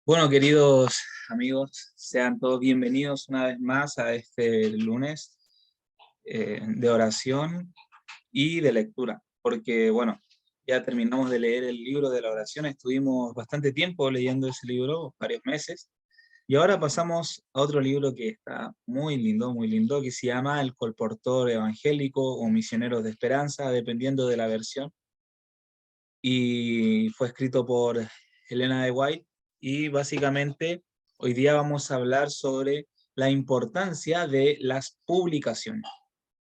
Bueno, queridos amigos, sean todos bienvenidos una vez más a este lunes de oración y de lectura, porque bueno, ya terminamos de leer el libro de la oración, estuvimos bastante tiempo leyendo ese libro, varios meses, y ahora pasamos a otro libro que está muy lindo, que se llama El Colportor Evangélico o Misioneros de Esperanza, dependiendo de la versión, y fue escrito por Elena de White, y básicamente hoy día vamos a hablar sobre la importancia de las publicaciones.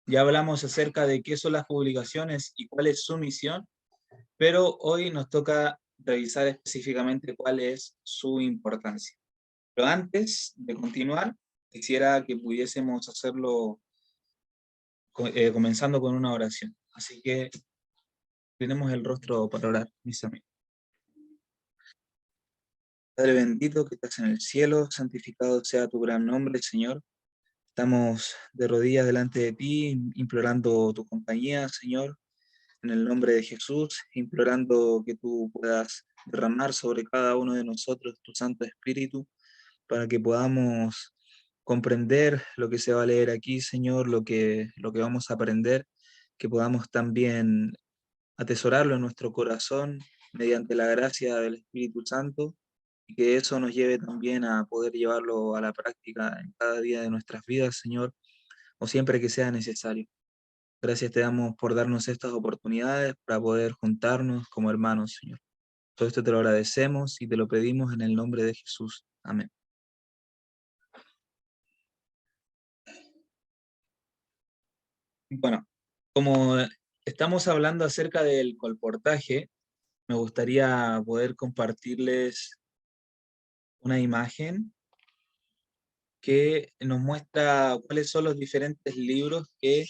Ya hablamos acerca de qué son las publicaciones y cuál es su misión, pero hoy nos toca revisar específicamente cuál es su importancia. Pero antes de continuar, quisiera que pudiésemos hacerlo comenzando con una oración. Así que tenemos el rostro para orar, mis amigos. Padre bendito que estás en el cielo, santificado sea tu gran nombre, Señor. Estamos de rodillas delante de ti, implorando tu compañía, Señor, en el nombre de Jesús, implorando que tú puedas derramar sobre cada uno de nosotros tu Santo Espíritu, para que podamos comprender lo que se va a leer aquí, Señor, lo que vamos a aprender, que podamos también atesorarlo en nuestro corazón mediante la gracia del Espíritu Santo, y que eso nos lleve también a poder llevarlo a la práctica en cada día de nuestras vidas, Señor, o siempre que sea necesario. Gracias te damos por darnos estas oportunidades para poder juntarnos como hermanos, Señor. Todo esto te lo agradecemos y te lo pedimos en el nombre de Jesús. Amén. Bueno, como estamos hablando acerca del colportaje, me gustaría poder compartirles una imagen que nos muestra cuáles son los diferentes libros que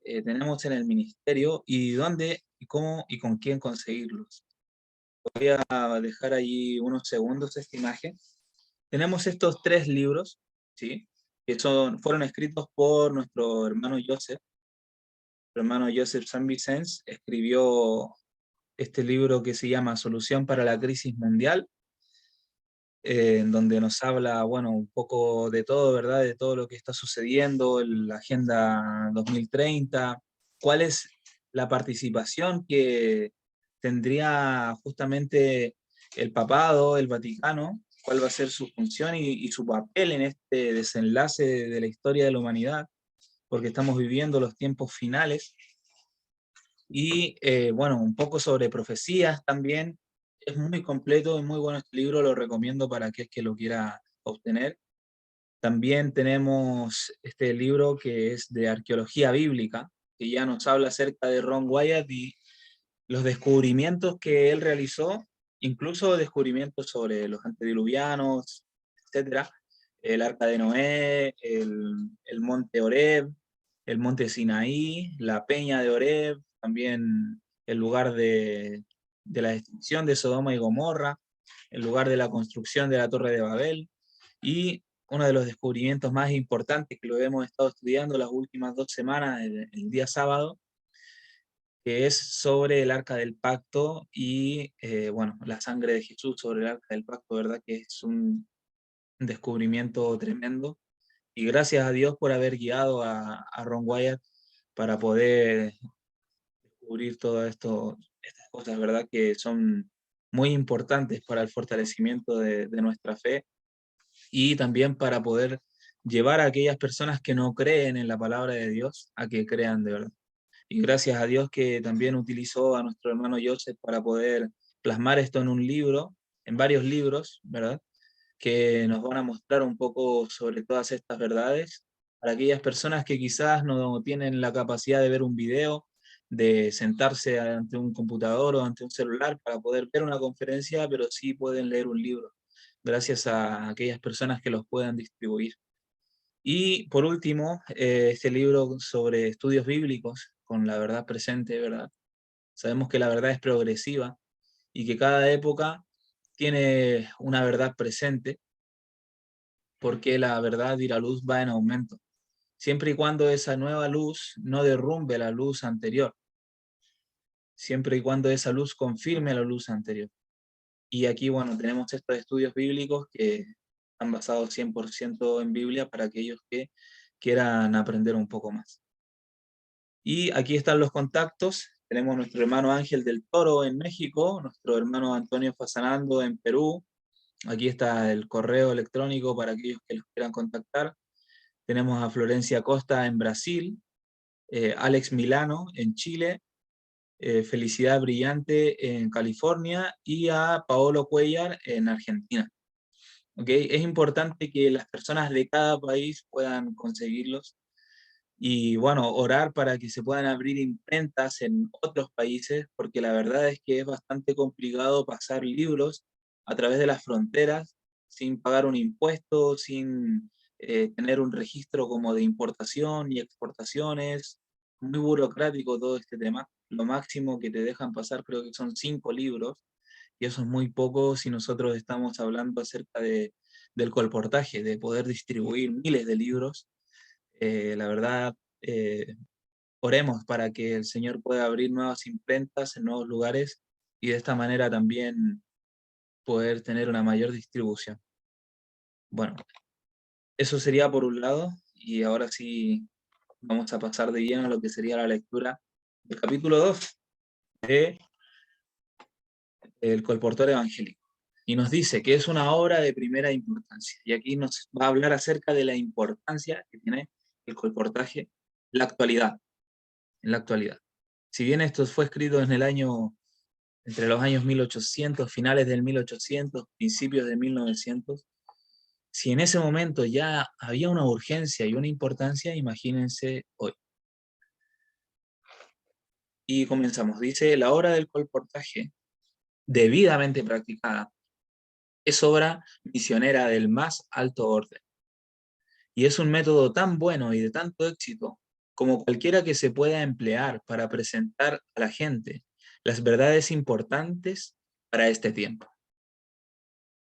tenemos en el ministerio y dónde y cómo y con quién conseguirlos. Voy a dejar allí unos segundos esta imagen. Tenemos estos tres libros, ¿sí? Fueron escritos por nuestro hermano Joseph. Nuestro hermano Joseph San Vicens escribió este libro que se llama Solución para la Crisis Mundial, en donde nos habla, bueno, un poco de todo, ¿verdad? De todo lo que está sucediendo, la Agenda 2030, cuál es la participación que tendría justamente el papado, el Vaticano, cuál va a ser su función y su papel en este desenlace de la historia de la humanidad, porque estamos viviendo los tiempos finales. Y bueno, un poco sobre profecías también. Es muy completo y muy bueno este libro, lo recomiendo para aquel que lo quiera obtener. También tenemos este libro que es de arqueología bíblica, que ya nos habla acerca de Ron Wyatt y los descubrimientos que él realizó, incluso descubrimientos sobre los antediluvianos, etcétera, el arca de Noé, el monte Oreb, el monte Sinaí, la peña de Oreb, también el lugar de la destrucción de Sodoma y Gomorra, el lugar de la construcción de la Torre de Babel, y uno de los descubrimientos más importantes que lo hemos estado estudiando las últimas 2 semanas, el día sábado, que es sobre el arca del pacto y, bueno, la sangre de Jesús sobre el arca del pacto, ¿verdad? Que es un descubrimiento tremendo. Y gracias a Dios por haber guiado a Ron Wyatt para poder descubrir todo esto, estas cosas, ¿verdad? Que son muy importantes para el fortalecimiento de nuestra fe y también para poder llevar a aquellas personas que no creen en la palabra de Dios a que crean de verdad. Y gracias a Dios que también utilizó a nuestro hermano Joseph para poder plasmar esto en un libro, en varios libros, ¿verdad? Que nos van a mostrar un poco sobre todas estas verdades para aquellas personas que quizás no tienen la capacidad de ver un video, de sentarse ante un computador o ante un celular para poder ver una conferencia, pero sí pueden leer un libro, gracias a aquellas personas que los puedan distribuir. Y por último, este libro sobre estudios bíblicos con la verdad presente, ¿verdad? Sabemos que la verdad es progresiva y que cada época tiene una verdad presente, porque la verdad y la luz va en aumento, siempre y cuando esa nueva luz no derrumbe la luz anterior, siempre y cuando esa luz confirme la luz anterior. Y aquí, bueno, tenemos estos estudios bíblicos que están basados 100% en Biblia para aquellos que quieran aprender un poco más. Y aquí están los contactos. Tenemos nuestro hermano Ángel del Toro en México, nuestro hermano Antonio Fasanando en Perú. Aquí está el correo electrónico para aquellos que los quieran contactar. Tenemos a Florencia Costa en Brasil, Alex Milano en Chile, Felicidad Brillante en California y a Paolo Cuellar en Argentina. ¿Okay? Es importante que las personas de cada país puedan conseguirlos y bueno, orar para que se puedan abrir imprentas en otros países, porque la verdad es que es bastante complicado pasar libros a través de las fronteras sin pagar un impuesto, sin tener un registro como de importación y exportaciones. Muy burocrático todo este tema. Lo máximo que te dejan pasar creo que son 5 libros, y eso es muy poco si nosotros estamos hablando acerca del colportaje, de poder distribuir miles de libros. La verdad, eh, oremos para que el Señor pueda abrir nuevas imprentas en nuevos lugares y de esta manera también poder tener una mayor distribución. Bueno, eso sería por un lado, y ahora sí vamos a pasar de lleno a lo que sería la lectura del capítulo 2 de El colportor evangélico. Y nos dice que es una obra de primera importancia. Y aquí nos va a hablar acerca de la importancia que tiene el colportaje en la actualidad. Si bien esto fue escrito en el año, entre los años 1800, finales del 1800, principios de 1900, si en ese momento ya había una urgencia y una importancia, imagínense hoy. Y comenzamos. Dice, la obra del colportaje, debidamente practicada, es obra misionera del más alto orden. Y es un método tan bueno y de tanto éxito como cualquiera que se pueda emplear para presentar a la gente las verdades importantes para este tiempo.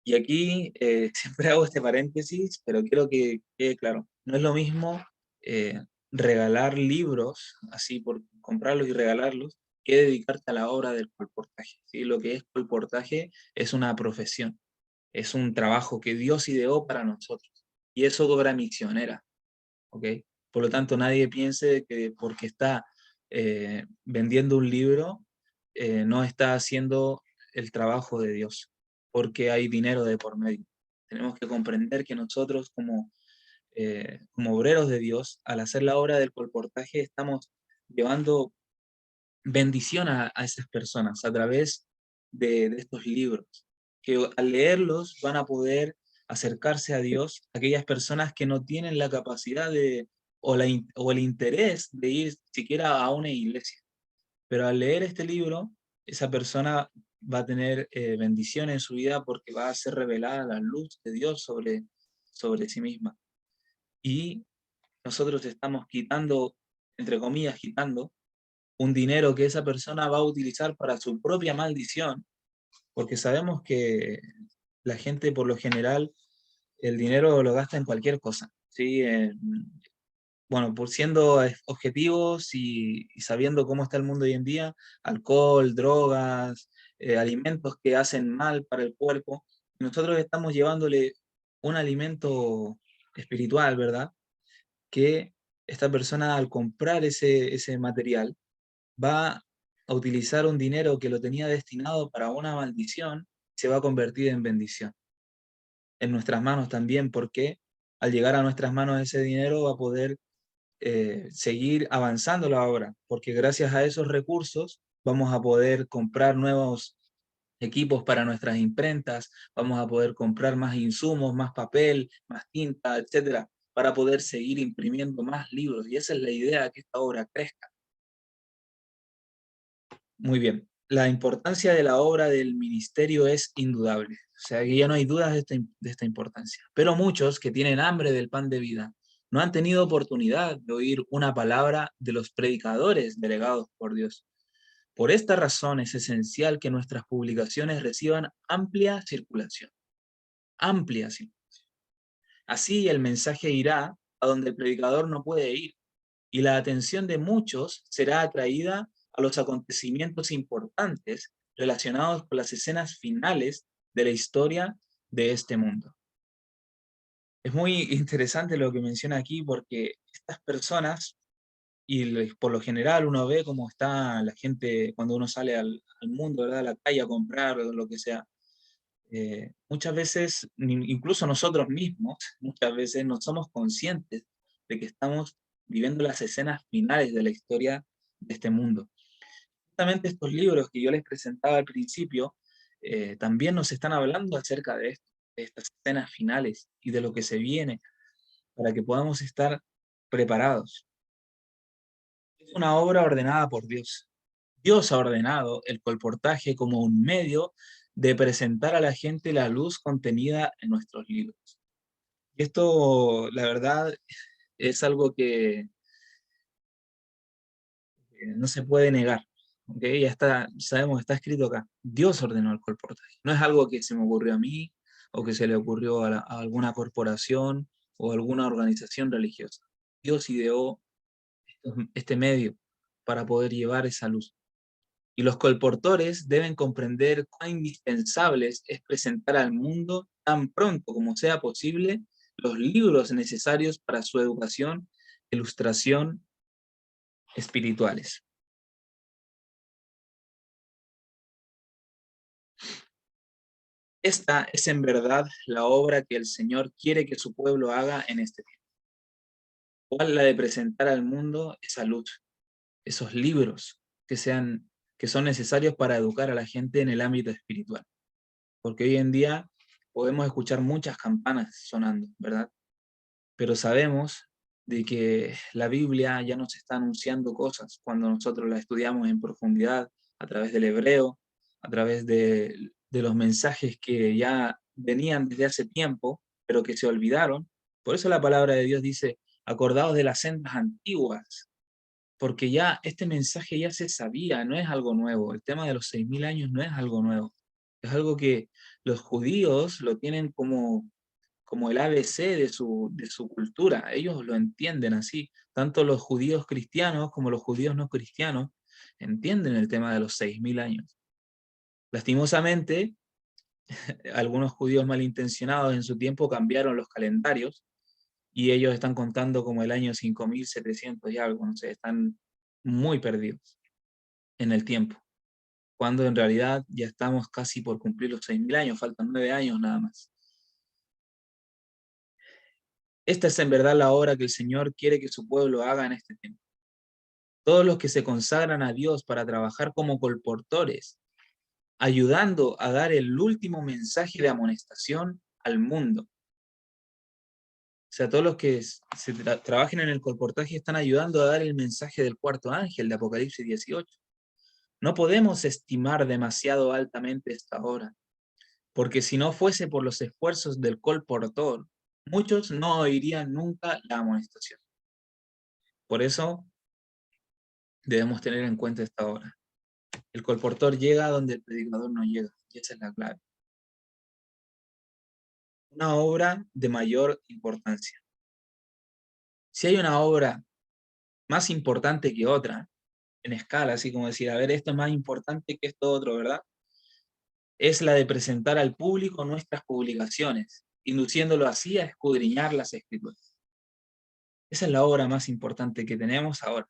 Y aquí siempre hago este paréntesis, pero quiero que quede claro. No es lo mismo eh, regalar libros, así por comprarlos y regalarlos, que dedicarte a la obra del colportaje. ¿Sí? Lo que es colportaje es una profesión, es un trabajo que Dios ideó para nosotros. Y es obra misionera. ¿Ok? Por lo tanto, nadie piense que porque está vendiendo un libro, no está haciendo el trabajo de Dios, porque hay dinero de por medio. Tenemos que comprender que nosotros como obreros de Dios, al hacer la obra del colportaje, estamos llevando bendición a esas personas a través de estos libros, que al leerlos van a poder acercarse a Dios aquellas personas que no tienen la capacidad o el interés de ir siquiera a una iglesia. Pero al leer este libro, esa persona va a tener bendición en su vida porque va a ser revelada la luz de Dios sobre sí misma. Y nosotros estamos quitando, entre comillas, quitando un dinero que esa persona va a utilizar para su propia maldición, porque sabemos que la gente por lo general el dinero lo gasta en cualquier cosa, ¿sí? Bueno, por siendo objetivos y sabiendo cómo está el mundo hoy en día, alcohol, drogas, alimentos que hacen mal para el cuerpo, nosotros estamos llevándole un alimento espiritual, ¿verdad? Que esta persona al comprar ese material va a utilizar un dinero que lo tenía destinado para una maldición, se va a convertir en bendición. En nuestras manos también, porque al llegar a nuestras manos ese dinero va a poder seguir avanzando la obra, porque gracias a esos recursos vamos a poder comprar nuevos equipos para nuestras imprentas, vamos a poder comprar más insumos, más papel, más tinta, etcétera, para poder seguir imprimiendo más libros. Y esa es la idea, que esta obra crezca. Muy bien. La importancia de la obra del ministerio es indudable. O sea, que ya no hay dudas de esta importancia. Pero muchos que tienen hambre del pan de vida no han tenido oportunidad de oír una palabra de los predicadores delegados por Dios. Por esta razón es esencial que nuestras publicaciones reciban amplia circulación. Amplia circulación. Así el mensaje irá a donde el predicador no puede ir, y la atención de muchos será atraída a los acontecimientos importantes relacionados con las escenas finales de la historia de este mundo. Es muy interesante lo que menciona aquí porque estas personas, y por lo general uno ve cómo está la gente cuando uno sale al mundo, ¿verdad? A la calle a comprar o lo que sea. Muchas veces, incluso nosotros mismos, muchas veces no somos conscientes de que estamos viviendo las escenas finales de la historia de este mundo. Justamente estos libros que yo les presentaba al principio, también nos están hablando acerca de esto, de estas escenas finales y de lo que se viene, para que podamos estar preparados. Es una obra ordenada por Dios. Dios ha ordenado el colportaje como un medio de presentar a la gente la luz contenida en nuestros libros. Y esto, la verdad, es algo que no se puede negar. ¿Okay? Ya está, sabemos, está escrito acá. Dios ordenó el colportaje. No es algo que se me ocurrió a mí o que se le ocurrió a alguna corporación o alguna organización religiosa. Dios ideó este medio para poder llevar esa luz. Y los colportores deben comprender cuán indispensables es presentar al mundo tan pronto como sea posible los libros necesarios para su educación e ilustración espirituales. Esta es en verdad la obra que el Señor quiere que su pueblo haga en este tiempo. ¿Cuál la de presentar al mundo esa luz, esos libros que son necesarios para educar a la gente en el ámbito espiritual? Porque hoy en día podemos escuchar muchas campanas sonando, ¿verdad? Pero sabemos de que la Biblia ya nos está anunciando cosas cuando nosotros la estudiamos en profundidad, a través del hebreo, a través de los mensajes que ya venían desde hace tiempo, pero que se olvidaron. Por eso la palabra de Dios dice, acordaos de las sendas antiguas, porque ya este mensaje ya se sabía, no es algo nuevo. El tema de los 6.000 años no es algo nuevo. Es algo que los judíos lo tienen como el ABC de su cultura. Ellos lo entienden así. Tanto los judíos cristianos como los judíos no cristianos entienden el tema de los 6.000 años. Lastimosamente, algunos judíos malintencionados en su tiempo cambiaron los calendarios y ellos están contando como el año 5.700 y algo, no sé, están muy perdidos en el tiempo, cuando en realidad ya estamos casi por cumplir los 6.000 años, faltan 9 años nada más. Esta es en verdad la obra que el Señor quiere que su pueblo haga en este tiempo. Todos los que se consagran a Dios para trabajar como colportores, ayudando a dar el último mensaje de amonestación al mundo. O sea, todos los que trabajen en el colportaje están ayudando a dar el mensaje del cuarto ángel de Apocalipsis 18. No podemos estimar demasiado altamente esta obra, porque si no fuese por los esfuerzos del colportor, muchos no oirían nunca la amonestación. Por eso debemos tener en cuenta esta obra. El colportor llega donde el predicador no llega, y esa es la clave. Una obra de mayor importancia. Si hay una obra más importante que otra, en escala, así como decir, a ver, esto es más importante que esto otro, ¿verdad? Es la de presentar al público nuestras publicaciones, induciéndolo así a escudriñar las escrituras. Esa es la obra más importante que tenemos ahora.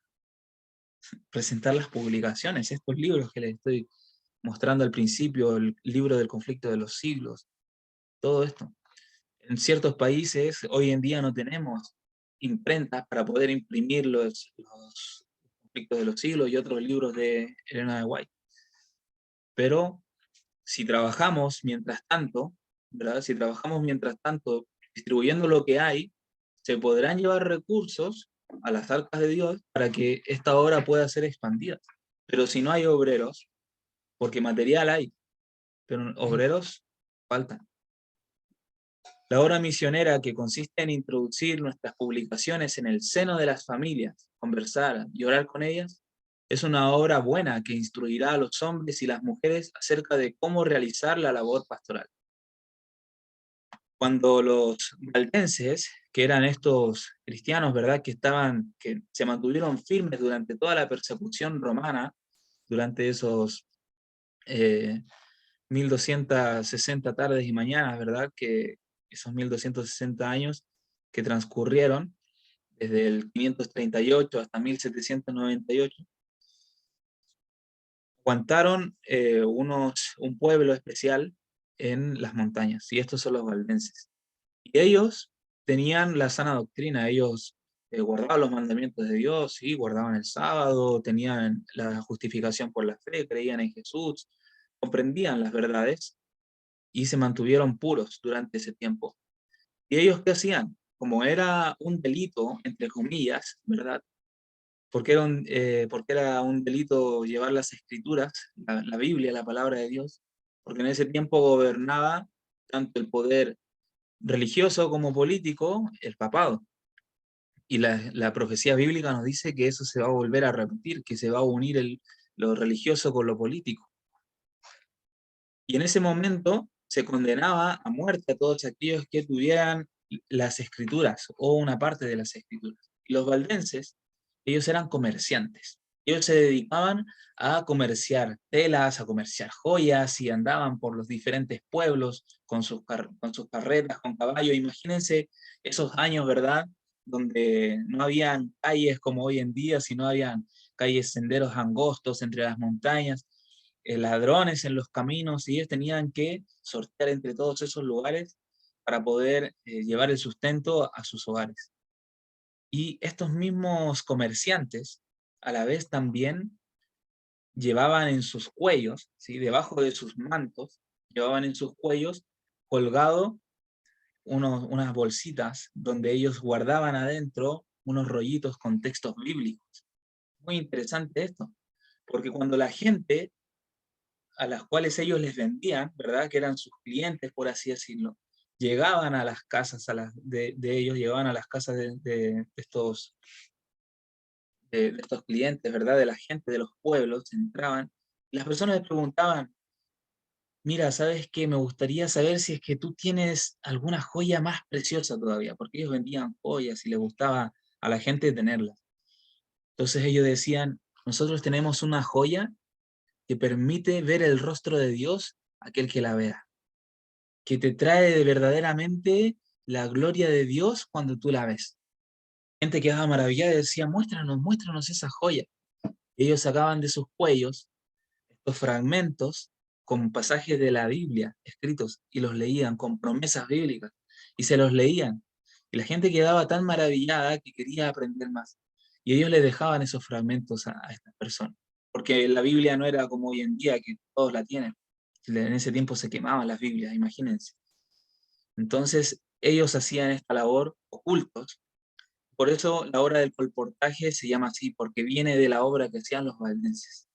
Presentar las publicaciones, estos libros que les estoy mostrando al principio, el libro del conflicto de los siglos, todo esto. En ciertos países hoy en día no tenemos imprentas para poder imprimir los conflictos de los siglos y otros libros de Elena de White. Pero si trabajamos mientras tanto, ¿verdad? Si trabajamos mientras tanto distribuyendo lo que hay, se podrán llevar recursos a las arcas de Dios para que esta obra pueda ser expandida. Pero si no hay obreros, porque material hay, pero obreros faltan. La obra misionera, que consiste en introducir nuestras publicaciones en el seno de las familias, conversar y orar con ellas, es una obra buena que instruirá a los hombres y las mujeres acerca de cómo realizar la labor pastoral. Cuando los valdenses, que eran estos cristianos, ¿verdad?, que se mantuvieron firmes durante toda la persecución romana, durante esos 1260 tardes y mañanas, ¿verdad? Que esos 1260 años que transcurrieron desde el 538 hasta 1798, aguantaron un pueblo especial en las montañas, y estos son los valdenses. Y ellos tenían la sana doctrina, ellos guardaban los mandamientos de Dios, ¿sí? Guardaban el sábado, tenían la justificación por la fe, creían en Jesús, comprendían las verdades y se mantuvieron puros durante ese tiempo. ¿Y ellos qué hacían? Como era un delito, entre comillas, ¿verdad? Porque era un delito llevar las escrituras, la Biblia, la palabra de Dios, porque en ese tiempo gobernaba tanto el poder religioso como político, el papado. Y la profecía bíblica nos dice que eso se va a volver a repetir, que se va a unir lo religioso con lo político. Y en ese momento se condenaba a muerte a todos aquellos que tuvieran las escrituras o una parte de las escrituras. Y los valdenses, ellos eran comerciantes. Ellos se dedicaban a comerciar telas, a comerciar joyas y andaban por los diferentes pueblos con sus carretas, con caballos. Imagínense esos años, ¿verdad? Donde no habían calles como hoy en día, sino habían calles, senderos angostos entre las montañas, ladrones en los caminos, y ellos tenían que sortear entre todos esos lugares para poder llevar el sustento a sus hogares. Y estos mismos comerciantes, a la vez también llevaban en sus cuellos, ¿sí? Debajo de sus mantos, llevaban en sus cuellos colgado unas bolsitas donde ellos guardaban adentro unos rollitos con textos bíblicos. Muy interesante esto, porque cuando la gente a las cuales ellos les vendían, ¿verdad? Que eran sus clientes, por así decirlo, llegaban a las casas de ellos, llegaban a las casas de estos clientes, ¿verdad? De la gente de los pueblos, entraban, y las personas les preguntaban, mira, ¿sabes qué? Me gustaría saber si es que tú tienes alguna joya más preciosa todavía, porque ellos vendían joyas y les gustaba a la gente tenerlas. Entonces ellos decían, nosotros tenemos una joya que permite ver el rostro de Dios a aquel que la vea, que te trae de verdaderamente la gloria de Dios cuando tú la ves. Gente quedaba maravillada y decía, muéstranos, muéstranos esa joya. Y ellos sacaban de sus cuellos estos fragmentos con pasajes de la Biblia escritos y los leían con promesas bíblicas y se los leían. Y la gente quedaba tan maravillada que quería aprender más. Y ellos le dejaban esos fragmentos a estas personas. Porque la Biblia no era como hoy en día, que todos la tienen. En ese tiempo se quemaban las Biblias, imagínense. Entonces, ellos hacían esta labor ocultos. Por eso la obra del colportaje se llama así, porque viene de la obra que hacían los valdenses.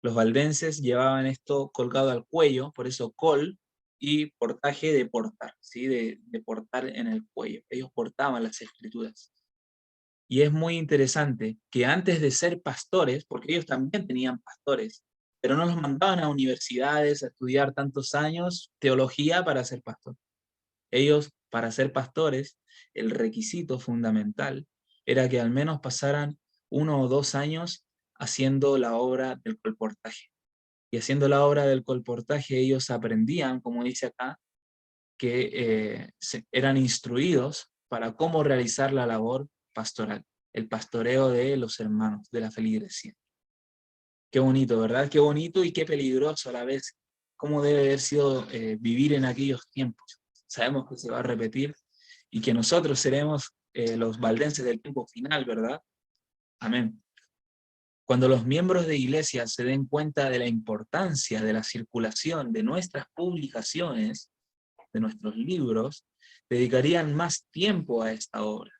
Los valdenses llevaban esto colgado al cuello, por eso col, y portaje de portar, ¿sí? De portar en el cuello. Ellos portaban las escrituras. Y es muy interesante que antes de ser pastores, porque ellos también tenían pastores, pero no los mandaban a universidades a estudiar tantos años teología para ser pastor. Ellos, para ser pastores, el requisito fundamental era que al menos pasaran 1 o 2 años haciendo la obra del colportaje. Y haciendo la obra del colportaje, ellos aprendían, como dice acá, que eran instruidos para cómo realizar la labor pastoral, el pastoreo de los hermanos, de la feligresía. Qué bonito, ¿verdad? Qué bonito y qué peligroso a la vez. Cómo debe haber sido vivir en aquellos tiempos. Sabemos que se va a repetir y que nosotros seremos los valdenses del tiempo final, ¿verdad? Amén. Cuando los miembros de iglesia se den cuenta de la importancia de la circulación de nuestras publicaciones, de nuestros libros, dedicarían más tiempo a esta obra.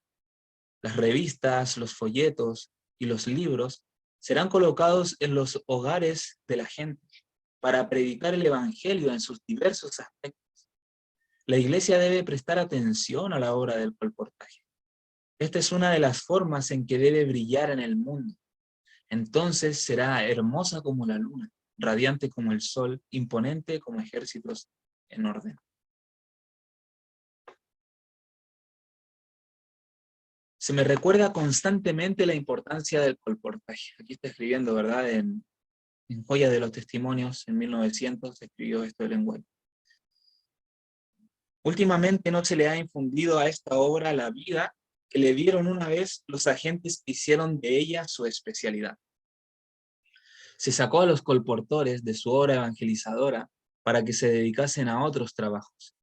Las revistas, los folletos y los libros serán colocados en los hogares de la gente para predicar el evangelio en sus diversos aspectos. La iglesia debe prestar atención a la obra del colportaje. Esta es una de las formas en que debe brillar en el mundo. Entonces será hermosa como la luna, radiante como el sol, imponente como ejércitos en orden. Se me recuerda constantemente la importancia del colportaje. Aquí está escribiendo, ¿verdad? en Joya de los Testimonios, en 1900, escribió esto de lenguaje. Últimamente no se le ha infundido a esta obra la vida que le dieron una vez los agentes que hicieron de ella su especialidad. Se sacó a los colportores de su obra evangelizadora para que se dedicasen a otros trabajos.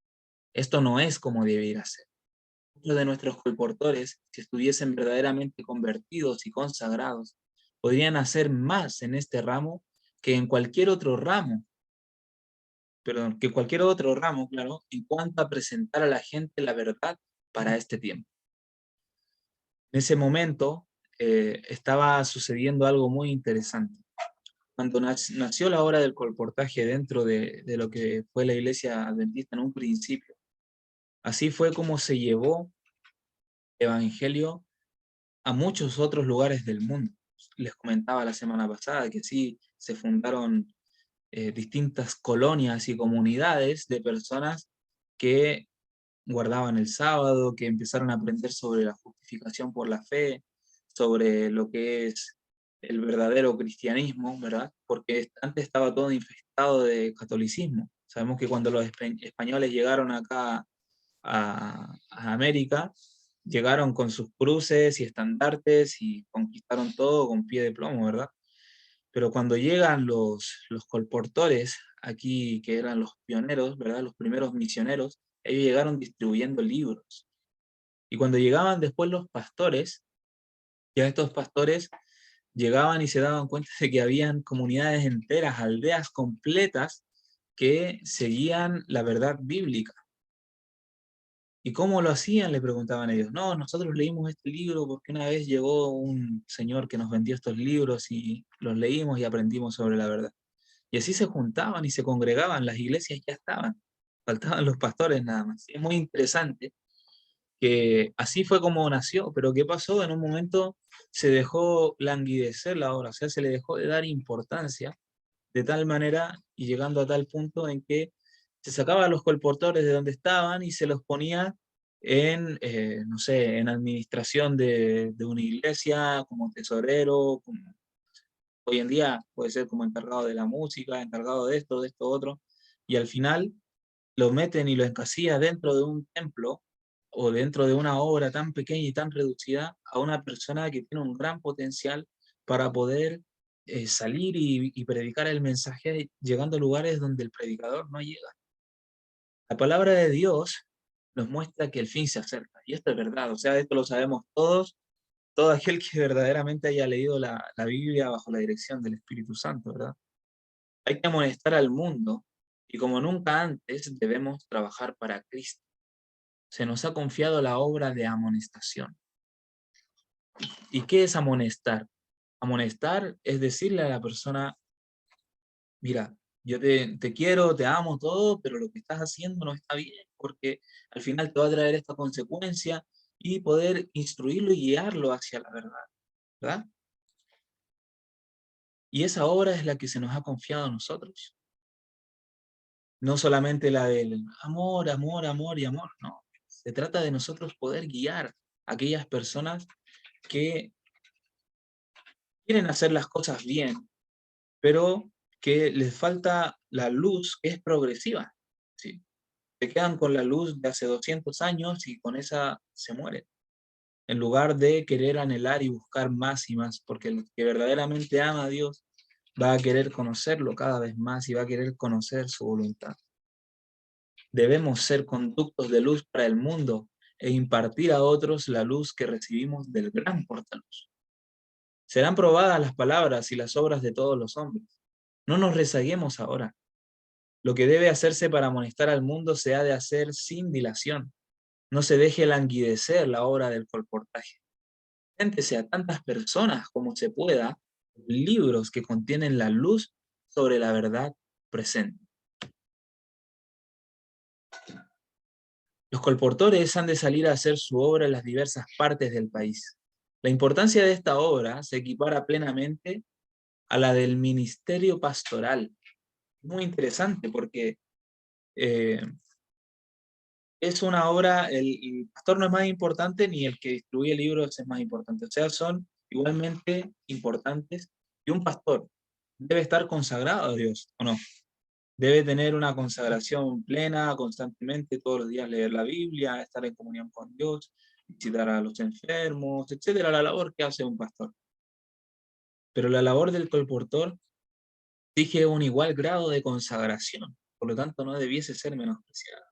Esto no es como debiera ser. Muchos de nuestros colportores, si estuviesen verdaderamente convertidos y consagrados, podrían hacer más en este ramo que en cualquier otro ramo, claro, en cuanto a presentar a la gente la verdad para este tiempo. En ese momento estaba sucediendo algo muy interesante. Cuando nació la obra del colportaje dentro de lo que fue la Iglesia Adventista en un principio, así fue como se llevó el Evangelio a muchos otros lugares del mundo. Les comentaba la semana pasada que sí se fundaron distintas colonias y comunidades de personas que guardaban el sábado, que empezaron a aprender sobre la justificación por la fe, sobre lo que es el verdadero cristianismo, ¿verdad? Porque antes estaba todo infestado de catolicismo. Sabemos que cuando los españoles llegaron acá a América, llegaron con sus cruces y estandartes y conquistaron todo con pie de plomo, ¿verdad? Pero cuando llegan los colportores aquí, que eran los pioneros, ¿verdad? Los primeros misioneros, ellos llegaron distribuyendo libros. Y cuando llegaban después los pastores, ya estos pastores llegaban y se daban cuenta de que habían comunidades enteras, aldeas completas, que seguían la verdad bíblica. ¿Y cómo lo hacían? Le preguntaban ellos. No, nosotros leímos este libro porque una vez llegó un señor que nos vendió estos libros y los leímos y aprendimos sobre la verdad. Y así se juntaban y se congregaban, las iglesias ya estaban, faltaban los pastores nada más. Es muy interesante que así fue como nació, pero ¿qué pasó? En un momento se dejó languidecer la obra, o sea, se le dejó de dar importancia de tal manera y llegando a tal punto en que se sacaba a los colportores de donde estaban y se los ponía en, no sé, en administración de una iglesia, como tesorero, como, hoy en día puede ser como encargado de la música, encargado de esto, otro, y al final lo meten y lo encasillan dentro de un templo o dentro de una obra tan pequeña y tan reducida a una persona que tiene un gran potencial para poder salir y predicar el mensaje llegando a lugares donde el predicador no llega. La palabra de Dios nos muestra que el fin se acerca, y esto es verdad, o sea, esto lo sabemos todos, todo aquel que verdaderamente haya leído la Biblia bajo la dirección del Espíritu Santo, ¿verdad? Hay que amonestar al mundo, y como nunca antes debemos trabajar para Cristo. Se nos ha confiado la obra de amonestación. ¿Y qué es amonestar? Amonestar es decirle a la persona, mira, yo te quiero, te amo, todo, pero lo que estás haciendo no está bien, porque al final te va a traer esta consecuencia y poder instruirlo y guiarlo hacia la verdad, ¿verdad? Y esa obra es la que se nos ha confiado a nosotros. No solamente la del amor, amor, amor y amor, no. Se trata de nosotros poder guiar a aquellas personas que quieren hacer las cosas bien, pero que les falta la luz que es progresiva, ¿sí? Se quedan con la luz de hace 200 años y con esa se mueren, en lugar de querer anhelar y buscar más y más, porque el que verdaderamente ama a Dios va a querer conocerlo cada vez más y va a querer conocer su voluntad. Debemos ser conductos de luz para el mundo e impartir a otros la luz que recibimos del gran portaluz. Serán probadas las palabras y las obras de todos los hombres. No nos rezaguemos ahora. Lo que debe hacerse para amonestar al mundo se ha de hacer sin dilación. No se deje languidecer la obra del colportaje. Préntese a tantas personas como se pueda libros que contienen la luz sobre la verdad presente. Los colportores han de salir a hacer su obra en las diversas partes del país. La importancia de esta obra se equipara plenamente a la del ministerio pastoral. Muy interesante porque eh, es una obra, el pastor no es más importante ni el que distribuye libros es más importante. O sea, son igualmente importantes. Y un pastor debe estar consagrado a Dios, ¿o no? Debe tener una consagración plena, constantemente, todos los días leer la Biblia, estar en comunión con Dios, visitar a los enfermos, etcétera, la labor que hace un pastor. Pero la labor del colportor exige un igual grado de consagración, por lo tanto no debiese ser menospreciada.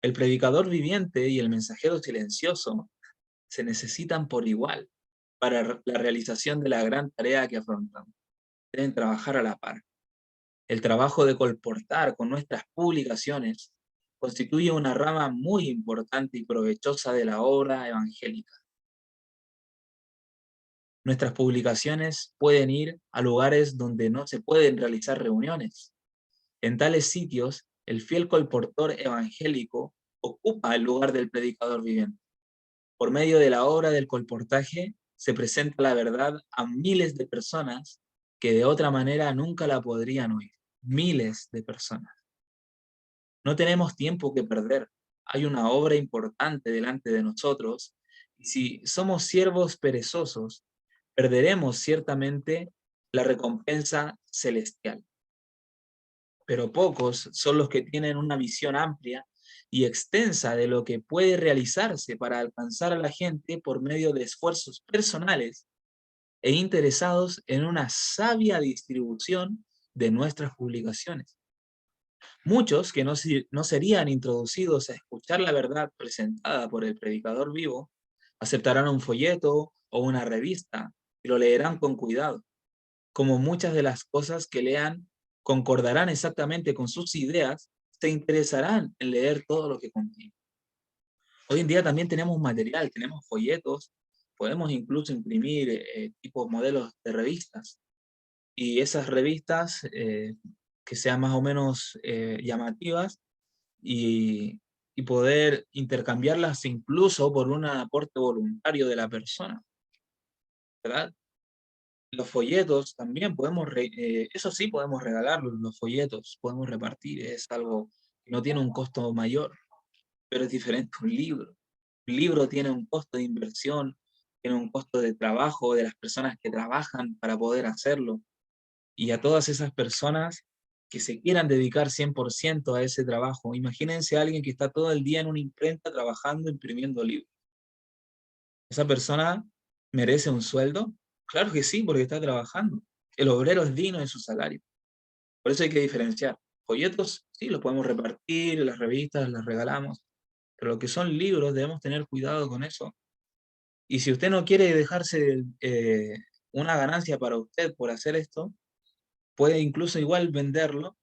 El predicador viviente y el mensajero silencioso se necesitan por igual para la realización de la gran tarea que afrontan. Deben trabajar a la par. El trabajo de colportar con nuestras publicaciones constituye una rama muy importante y provechosa de la obra evangélica. Nuestras publicaciones pueden ir a lugares donde no se pueden realizar reuniones. En tales sitios, el fiel colportor evangélico ocupa el lugar del predicador viviente. Por medio de la obra del colportaje se presenta la verdad a miles de personas que de otra manera nunca la podrían oír. Miles de personas. No tenemos tiempo que perder. Hay una obra importante delante de nosotros y si somos siervos perezosos, perderemos ciertamente la recompensa celestial. Pero pocos son los que tienen una visión amplia y extensa de lo que puede realizarse para alcanzar a la gente por medio de esfuerzos personales e interesados en una sabia distribución de nuestras publicaciones. Muchos que no serían introducidos a escuchar la verdad presentada por el predicador vivo, aceptarán un folleto o una revista y lo leerán con cuidado. Como muchas de las cosas que lean concordarán exactamente con sus ideas, se interesarán en leer todo lo que contiene. Hoy en día también tenemos material, tenemos folletos, podemos incluso imprimir tipos modelos de revistas. Y esas revistas que sean más o menos llamativas y, y poder intercambiarlas incluso por un aporte voluntario de la persona, ¿verdad? Los folletos también podemos, eso sí podemos regalarlos, los folletos, podemos repartir, es algo que no tiene un costo mayor, pero es diferente a un libro. Un libro tiene un costo de inversión, tiene un costo de trabajo de las personas que trabajan para poder hacerlo. Y a todas esas personas que se quieran dedicar 100% a ese trabajo, imagínense a alguien que está todo el día en una imprenta trabajando, imprimiendo libros. ¿Esa persona merece un sueldo? Claro que sí, porque está trabajando. El obrero es digno de su salario. Por eso hay que diferenciar. Folletos, sí, los podemos repartir, las revistas las regalamos, pero lo que son libros debemos tener cuidado con eso. Y si usted no quiere dejarse una ganancia para usted por hacer esto, puede incluso igual venderlo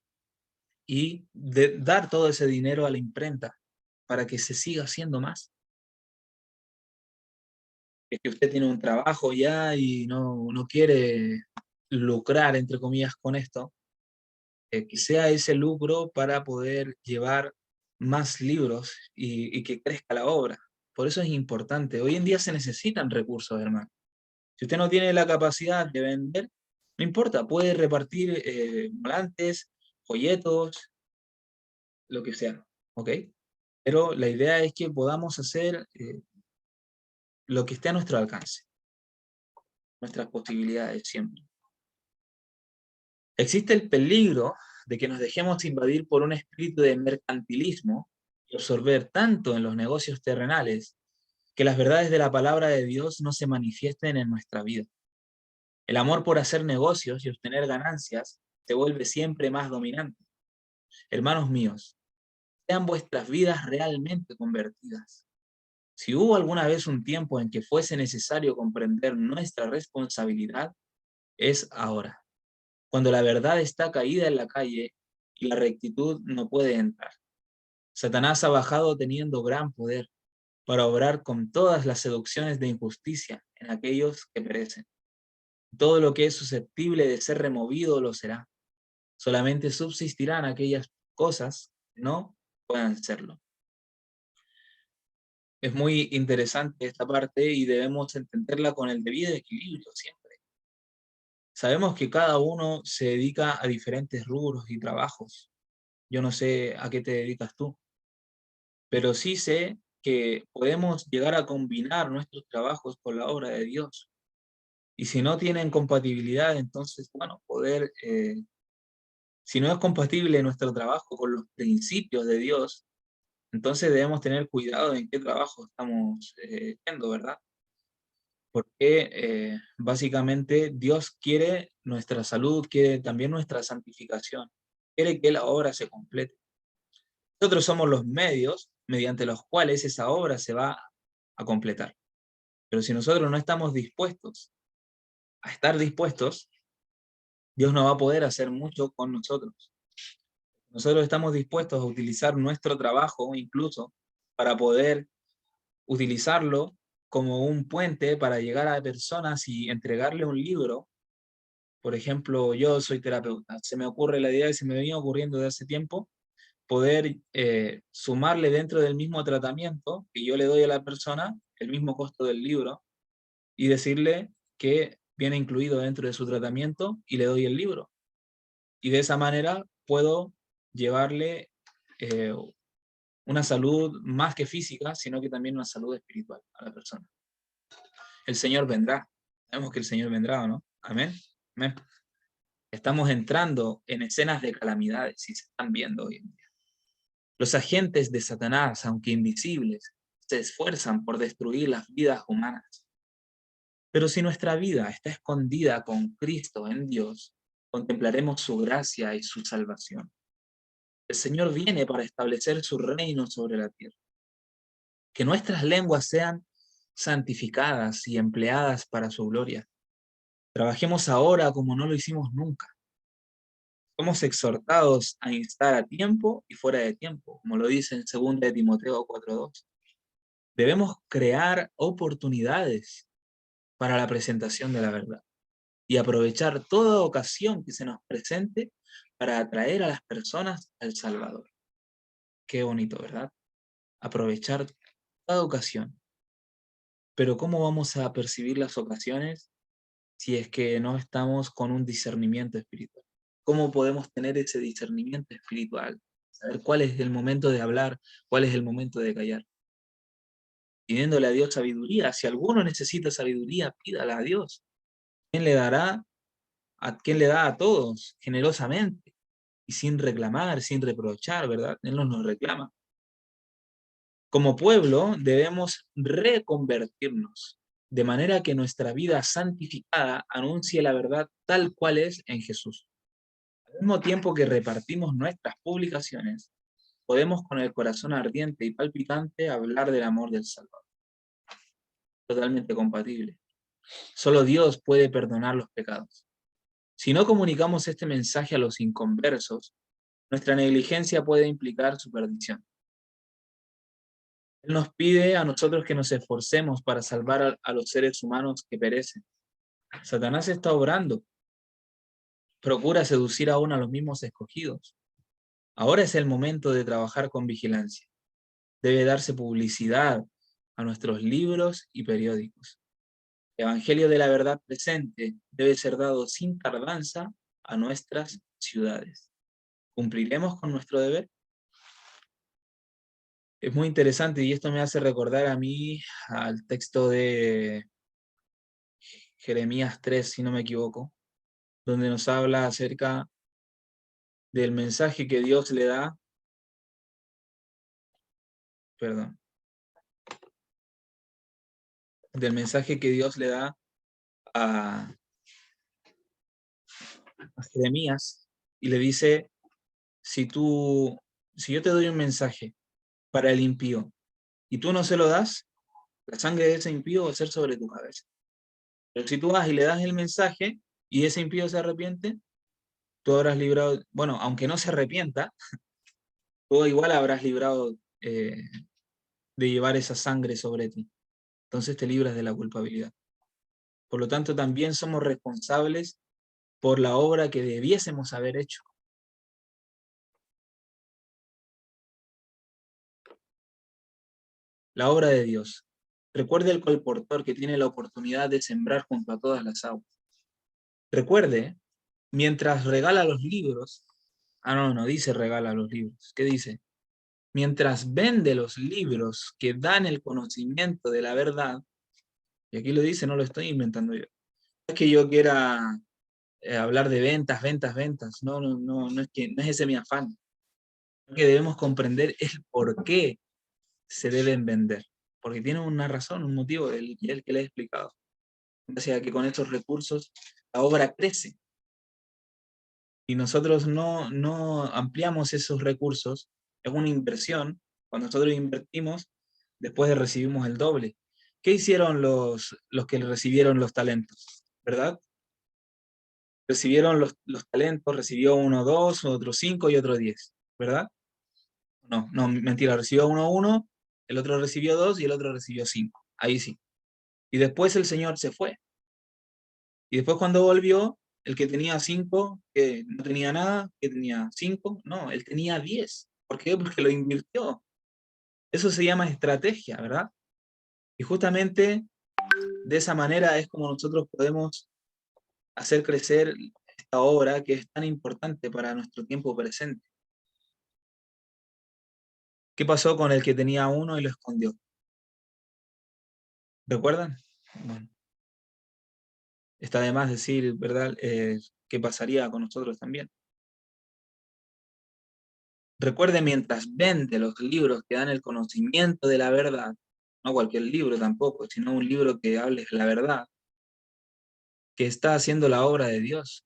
y dar todo ese dinero a la imprenta para que se siga haciendo más. Es que usted tiene un trabajo ya y no quiere lucrar, entre comillas, con esto, que sea ese lucro para poder llevar más libros y que crezca la obra. Por eso es importante. Hoy en día se necesitan recursos, hermano. Si usted no tiene la capacidad de vender, no importa, puede repartir volantes, folletos, lo que sea, ¿ok? Pero la idea es que podamos hacer lo que esté a nuestro alcance, nuestras posibilidades siempre. Existe el peligro de que nos dejemos invadir por un espíritu de mercantilismo y absorber tanto en los negocios terrenales que las verdades de la palabra de Dios no se manifiesten en nuestra vida. El amor por hacer negocios y obtener ganancias se vuelve siempre más dominante. Hermanos míos, sean vuestras vidas realmente convertidas. Si hubo alguna vez un tiempo en que fuese necesario comprender nuestra responsabilidad, es ahora, cuando la verdad está caída en la calle y la rectitud no puede entrar. Satanás ha bajado teniendo gran poder para obrar con todas las seducciones de injusticia en aquellos que perecen. Todo lo que es susceptible de ser removido lo será. Solamente subsistirán aquellas cosas que no puedan serlo. Es muy interesante esta parte y debemos entenderla con el debido equilibrio siempre. Sabemos que cada uno se dedica a diferentes rubros y trabajos. Yo no sé a qué te dedicas tú, pero sí sé que podemos llegar a combinar nuestros trabajos con la obra de Dios. Y si no tienen compatibilidad, entonces, bueno, si no es compatible nuestro trabajo con los principios de Dios, entonces debemos tener cuidado en qué trabajo estamos haciendo, ¿verdad? Porque básicamente Dios quiere nuestra salud, quiere también nuestra santificación, quiere que la obra se complete. Nosotros somos los medios mediante los cuales esa obra se va a completar. Pero si nosotros no estamos dispuestos a estar dispuestos, Dios no va a poder hacer mucho con nosotros. Nosotros estamos dispuestos a utilizar nuestro trabajo incluso para poder utilizarlo como un puente para llegar a personas y entregarle un libro. Por ejemplo, yo soy terapeuta. Se me ocurre la idea y se me venía ocurriendo de hace tiempo poder sumarle dentro del mismo tratamiento que yo le doy a la persona el mismo costo del libro y decirle que viene incluido dentro de su tratamiento y le doy el libro. Y de esa manera puedo llevarle eh, una salud más que física, sino que también una salud espiritual a la persona. El Señor vendrá. Sabemos que el Señor vendrá, ¿o no? Amén. Amén. Estamos entrando en escenas de calamidades y se están viendo hoy en día. Los agentes de Satanás, aunque invisibles, se esfuerzan por destruir las vidas humanas. Pero si nuestra vida está escondida con Cristo en Dios, contemplaremos su gracia y su salvación. El Señor viene para establecer su reino sobre la tierra. Que nuestras lenguas sean santificadas y empleadas para su gloria. Trabajemos ahora como no lo hicimos nunca. Somos exhortados a instar a tiempo y fuera de tiempo, como lo dice en 2 de Timoteo 4:2. Debemos crear oportunidades para la presentación de la verdad y aprovechar toda ocasión que se nos presente para atraer a las personas al Salvador. Qué bonito, ¿verdad? Aprovechar toda ocasión. Pero ¿cómo vamos a percibir las ocasiones si es que no estamos con un discernimiento espiritual? ¿Cómo podemos tener ese discernimiento espiritual? Saber cuál es el momento de hablar, cuál es el momento de callar. Pidiéndole a Dios sabiduría. Si alguno necesita sabiduría, pídala a Dios. ¿Quién le dará? ¿A quién le da a todos? Generosamente y sin reclamar, sin reprochar, ¿verdad? Él no nos reclama. Como pueblo debemos reconvertirnos, de manera que nuestra vida santificada anuncie la verdad tal cual es en Jesús. Al mismo tiempo que repartimos nuestras publicaciones, podemos con el corazón ardiente y palpitante hablar del amor del Salvador. Totalmente compatible. Solo Dios puede perdonar los pecados. Si no comunicamos este mensaje a los inconversos, nuestra negligencia puede implicar su perdición. Él nos pide a nosotros que nos esforcemos para salvar a los seres humanos que perecen. Satanás está obrando. Procura seducir aún a los mismos escogidos. Ahora es el momento de trabajar con vigilancia. Debe darse publicidad a nuestros libros y periódicos. El Evangelio de la verdad presente debe ser dado sin tardanza a nuestras ciudades. ¿Cumpliremos con nuestro deber? Es muy interesante y esto me hace recordar a mí al texto de Jeremías 3, si no me equivoco, donde nos habla acerca del mensaje que Dios le da, perdón, del mensaje que Dios le da a Jeremías y le dice, si yo te doy un mensaje para el impío y tú no se lo das, la sangre de ese impío va a ser sobre tu cabeza. Pero si tú vas y le das el mensaje y ese impío se arrepiente, tú habrás librado, bueno, aunque no se arrepienta, tú igual habrás librado de llevar esa sangre sobre ti. Entonces te libras de la culpabilidad. Por lo tanto, también somos responsables por la obra que debiésemos haber hecho. La obra de Dios. Recuerde el colportor que tiene la oportunidad de sembrar junto a todas las aguas. Recuerde, mientras regala los libros, no dice regala los libros, ¿qué dice? Mientras vende los libros que dan el conocimiento de la verdad, y aquí lo dice, no lo estoy inventando yo, es que yo quiera hablar de ventas, ventas, ventas. No, no es ese mi afán. Lo que debemos comprender es el por qué se deben vender. Porque tienen una razón, un motivo, el que le he explicado. Gracias a que con estos recursos la obra crece. Y nosotros no ampliamos esos recursos, es una inversión. Cuando nosotros invertimos, después recibimos el doble. ¿Qué hicieron los que recibieron los talentos? ¿Verdad? Recibieron los talentos, recibió uno 2, otro 5 y otro 10, ¿verdad? No, mentira, recibió uno, el otro recibió 2 y el otro recibió 5. Ahí sí. Y después el Señor se fue. Y después cuando volvió, el que tenía 5, que no tenía nada, que tenía 5, no, él tenía 10. ¿Por qué? Porque lo invirtió. Eso se llama estrategia, ¿verdad? Y justamente de esa manera es como nosotros podemos hacer crecer esta obra que es tan importante para nuestro tiempo presente. ¿Qué pasó con el que tenía uno y lo escondió? ¿Recuerdan? Bueno, está de más decir, ¿verdad? ¿Qué pasaría con nosotros también? Recuerde, mientras vende los libros que dan el conocimiento de la verdad, no cualquier libro tampoco, sino un libro que hable la verdad, que está haciendo la obra de Dios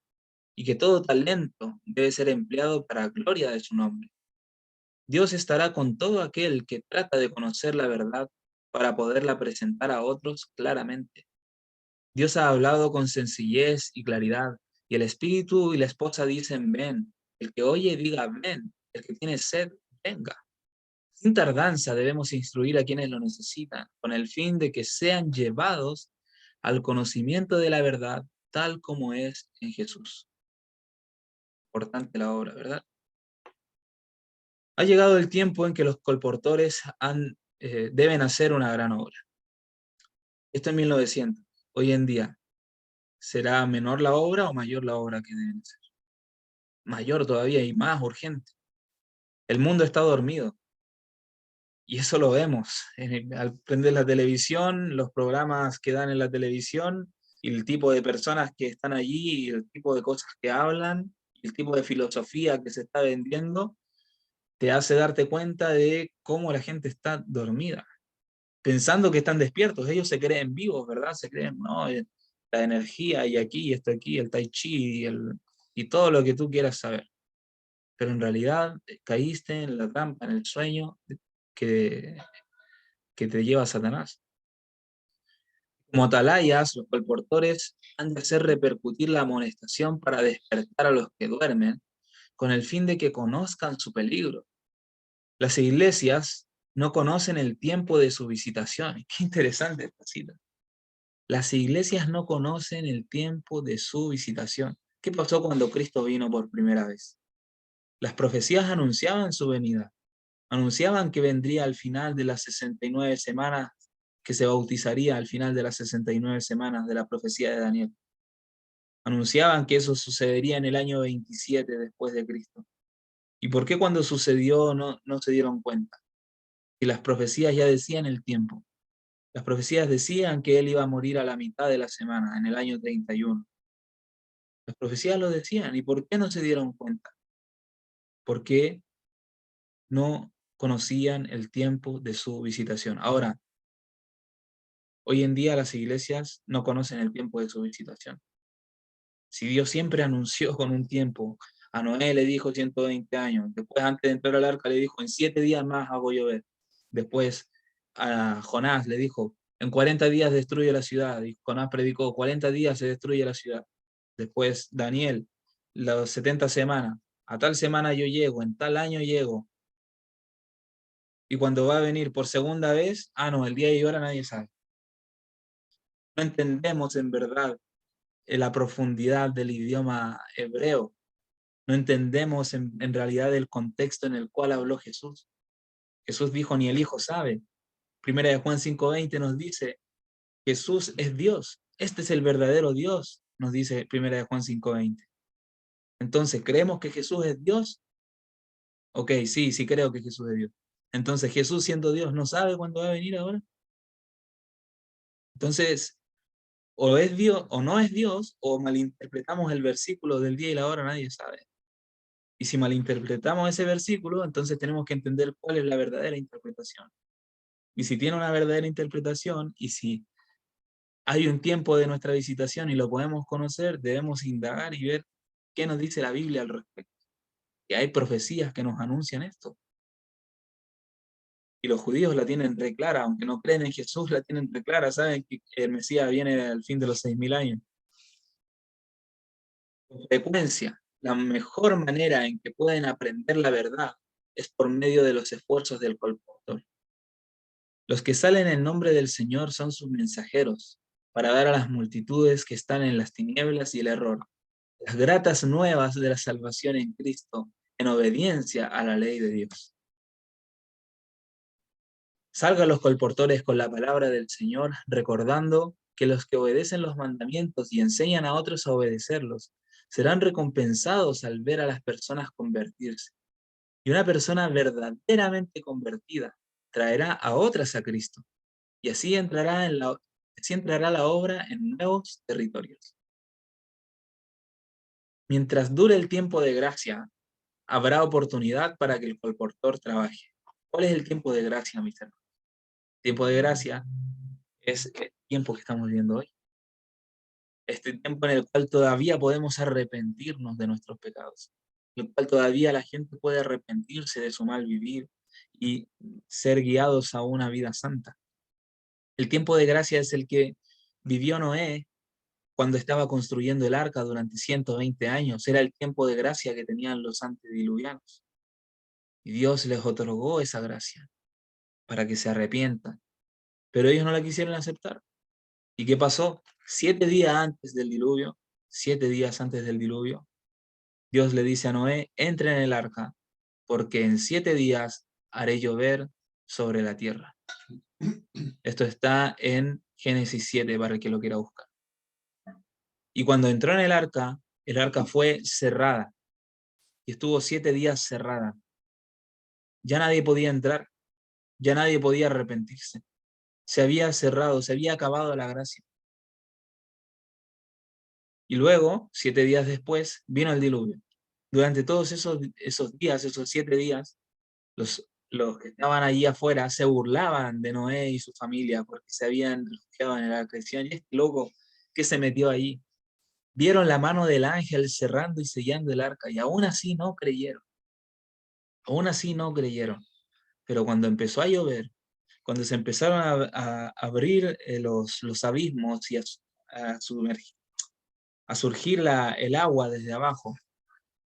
y que todo talento debe ser empleado para gloria de su nombre. Dios estará con todo aquel que trata de conocer la verdad para poderla presentar a otros claramente. Dios ha hablado con sencillez y claridad, y el espíritu y la esposa dicen, ven. El que oye diga, ven. El que tiene sed, venga. Sin tardanza debemos instruir a quienes lo necesitan, con el fin de que sean llevados al conocimiento de la verdad, tal como es en Jesús. Importante la obra, ¿verdad? Ha llegado el tiempo en que los colportores deben hacer una gran obra. Esto en 1900. Hoy en día, ¿será menor la obra o mayor la obra que deben hacer? Mayor todavía y más urgente. El mundo está dormido. Y eso lo vemos. Al prender la televisión, los programas que dan en la televisión, y el tipo de personas que están allí, y el tipo de cosas que hablan, y el tipo de filosofía que se está vendiendo, te hace darte cuenta de cómo la gente está dormida, pensando que están despiertos. Ellos se creen vivos, ¿verdad? Se creen, no, la energía y aquí, y esto aquí, el tai chi y todo lo que tú quieras saber. Pero en realidad caíste en la trampa, en el sueño que, que te lleva a Satanás. Como atalayas, los colportores han de hacer repercutir la amonestación para despertar a los que duermen, con el fin de que conozcan su peligro. Las iglesias no conocen el tiempo de su visitación. Qué interesante esta cita. Las iglesias no conocen el tiempo de su visitación. ¿Qué pasó cuando Cristo vino por primera vez? Las profecías anunciaban su venida. Anunciaban que vendría al final de las 69 semanas, que se bautizaría al final de las 69 semanas de la profecía de Daniel. Anunciaban que eso sucedería en el año 27 después de Cristo. ¿Y por qué cuando sucedió no se dieron cuenta? Y las profecías ya decían el tiempo. Las profecías decían que él iba a morir a la mitad de la semana, en el año 31. Las profecías lo decían. ¿Y por qué no se dieron cuenta? Porque no conocían el tiempo de su visitación. Ahora, hoy en día las iglesias no conocen el tiempo de su visitación. Si Dios siempre anunció con un tiempo, a Noé le dijo 120 años, después antes de entrar al arca le dijo, en 7 días más hago llover. Después a Jonás le dijo, en 40 días destruye la ciudad. Y Jonás predicó, 40 días se destruye la ciudad. Después Daniel, las 70 semanas, a tal semana yo llego, en tal año llego. Y cuando va a venir por segunda vez, no, el día y hora nadie sabe. No entendemos en verdad la profundidad del idioma hebreo. No entendemos en realidad el contexto en el cual habló Jesús. Jesús dijo, ni el Hijo sabe. Primera de Juan 5:20 nos dice, Jesús es Dios. Este es el verdadero Dios, nos dice Primera de Juan 5:20. Entonces, ¿creemos que Jesús es Dios? Ok, sí creo que Jesús es Dios. Entonces, Jesús siendo Dios, ¿no sabe cuándo va a venir ahora? Entonces, O es Dios, o no es Dios, o malinterpretamos el versículo del día y la hora, nadie sabe. Y si malinterpretamos ese versículo, entonces tenemos que entender cuál es la verdadera interpretación. Y si tiene una verdadera interpretación, y si hay un tiempo de nuestra visitación y lo podemos conocer, debemos indagar y ver qué nos dice la Biblia al respecto. Que hay profecías que nos anuncian esto. Y los judíos la tienen re clara, aunque no creen en Jesús, la tienen re clara, saben que el Mesías viene al fin de los 6.000 años. Con frecuencia, la mejor manera en que pueden aprender la verdad es por medio de los esfuerzos del colportor. Los que salen en nombre del Señor son sus mensajeros, para dar a las multitudes que están en las tinieblas y el error las gratas nuevas de la salvación en Cristo, en obediencia a la ley de Dios. Salgan los colportores con la palabra del Señor, recordando que los que obedecen los mandamientos y enseñan a otros a obedecerlos, serán recompensados al ver a las personas convertirse. Y una persona verdaderamente convertida traerá a otras a Cristo, y así entrará la obra en nuevos territorios. Mientras dure el tiempo de gracia, habrá oportunidad para que el colportor trabaje. ¿Cuál es el tiempo de gracia, mis hermanos? El tiempo de gracia es el tiempo que estamos viviendo hoy. Este tiempo en el cual todavía podemos arrepentirnos de nuestros pecados. En el cual todavía la gente puede arrepentirse de su mal vivir y ser guiados a una vida santa. El tiempo de gracia es el que vivió Noé cuando estaba construyendo el arca durante 120 años. Era el tiempo de gracia que tenían los antediluvianos. Y Dios les otorgó esa gracia para que se arrepientan. Pero ellos no la quisieron aceptar. ¿Y qué pasó? 7 días antes del diluvio, Dios le dice a Noé, entra en el arca, porque en 7 días haré llover sobre la tierra. Esto está en Génesis 7 para el que lo quiera buscar. Y cuando entró en el arca fue cerrada y estuvo 7 días cerrada. Ya nadie podía entrar, ya nadie podía arrepentirse. Se había cerrado, se había acabado la gracia. Y luego, 7 días después, vino el diluvio. Durante todos esos días, esos 7 días, los que estaban allí afuera se burlaban de Noé y su familia porque se habían refugiado en el arca. Decían, ¿y este loco qué se metió ahí? Vieron la mano del ángel cerrando y sellando el arca y aún así no creyeron. Aún así no creyeron. Pero cuando empezó a llover, cuando se empezaron a abrir los abismos y a surgir el agua desde abajo,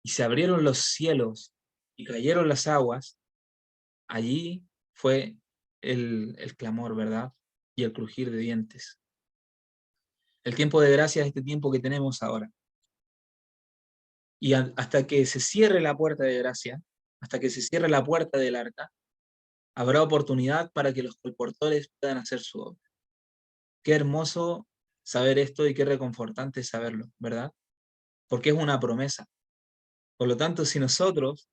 y se abrieron los cielos y cayeron las aguas, allí fue el clamor, ¿verdad? Y el crujir de dientes. El tiempo de gracia es este tiempo que tenemos ahora. Y hasta que se cierre la puerta de gracia, hasta que se cierre la puerta del arca, habrá oportunidad para que los colportores puedan hacer su obra. Qué hermoso saber esto y qué reconfortante saberlo, ¿verdad? Porque es una promesa. Por lo tanto, si nosotros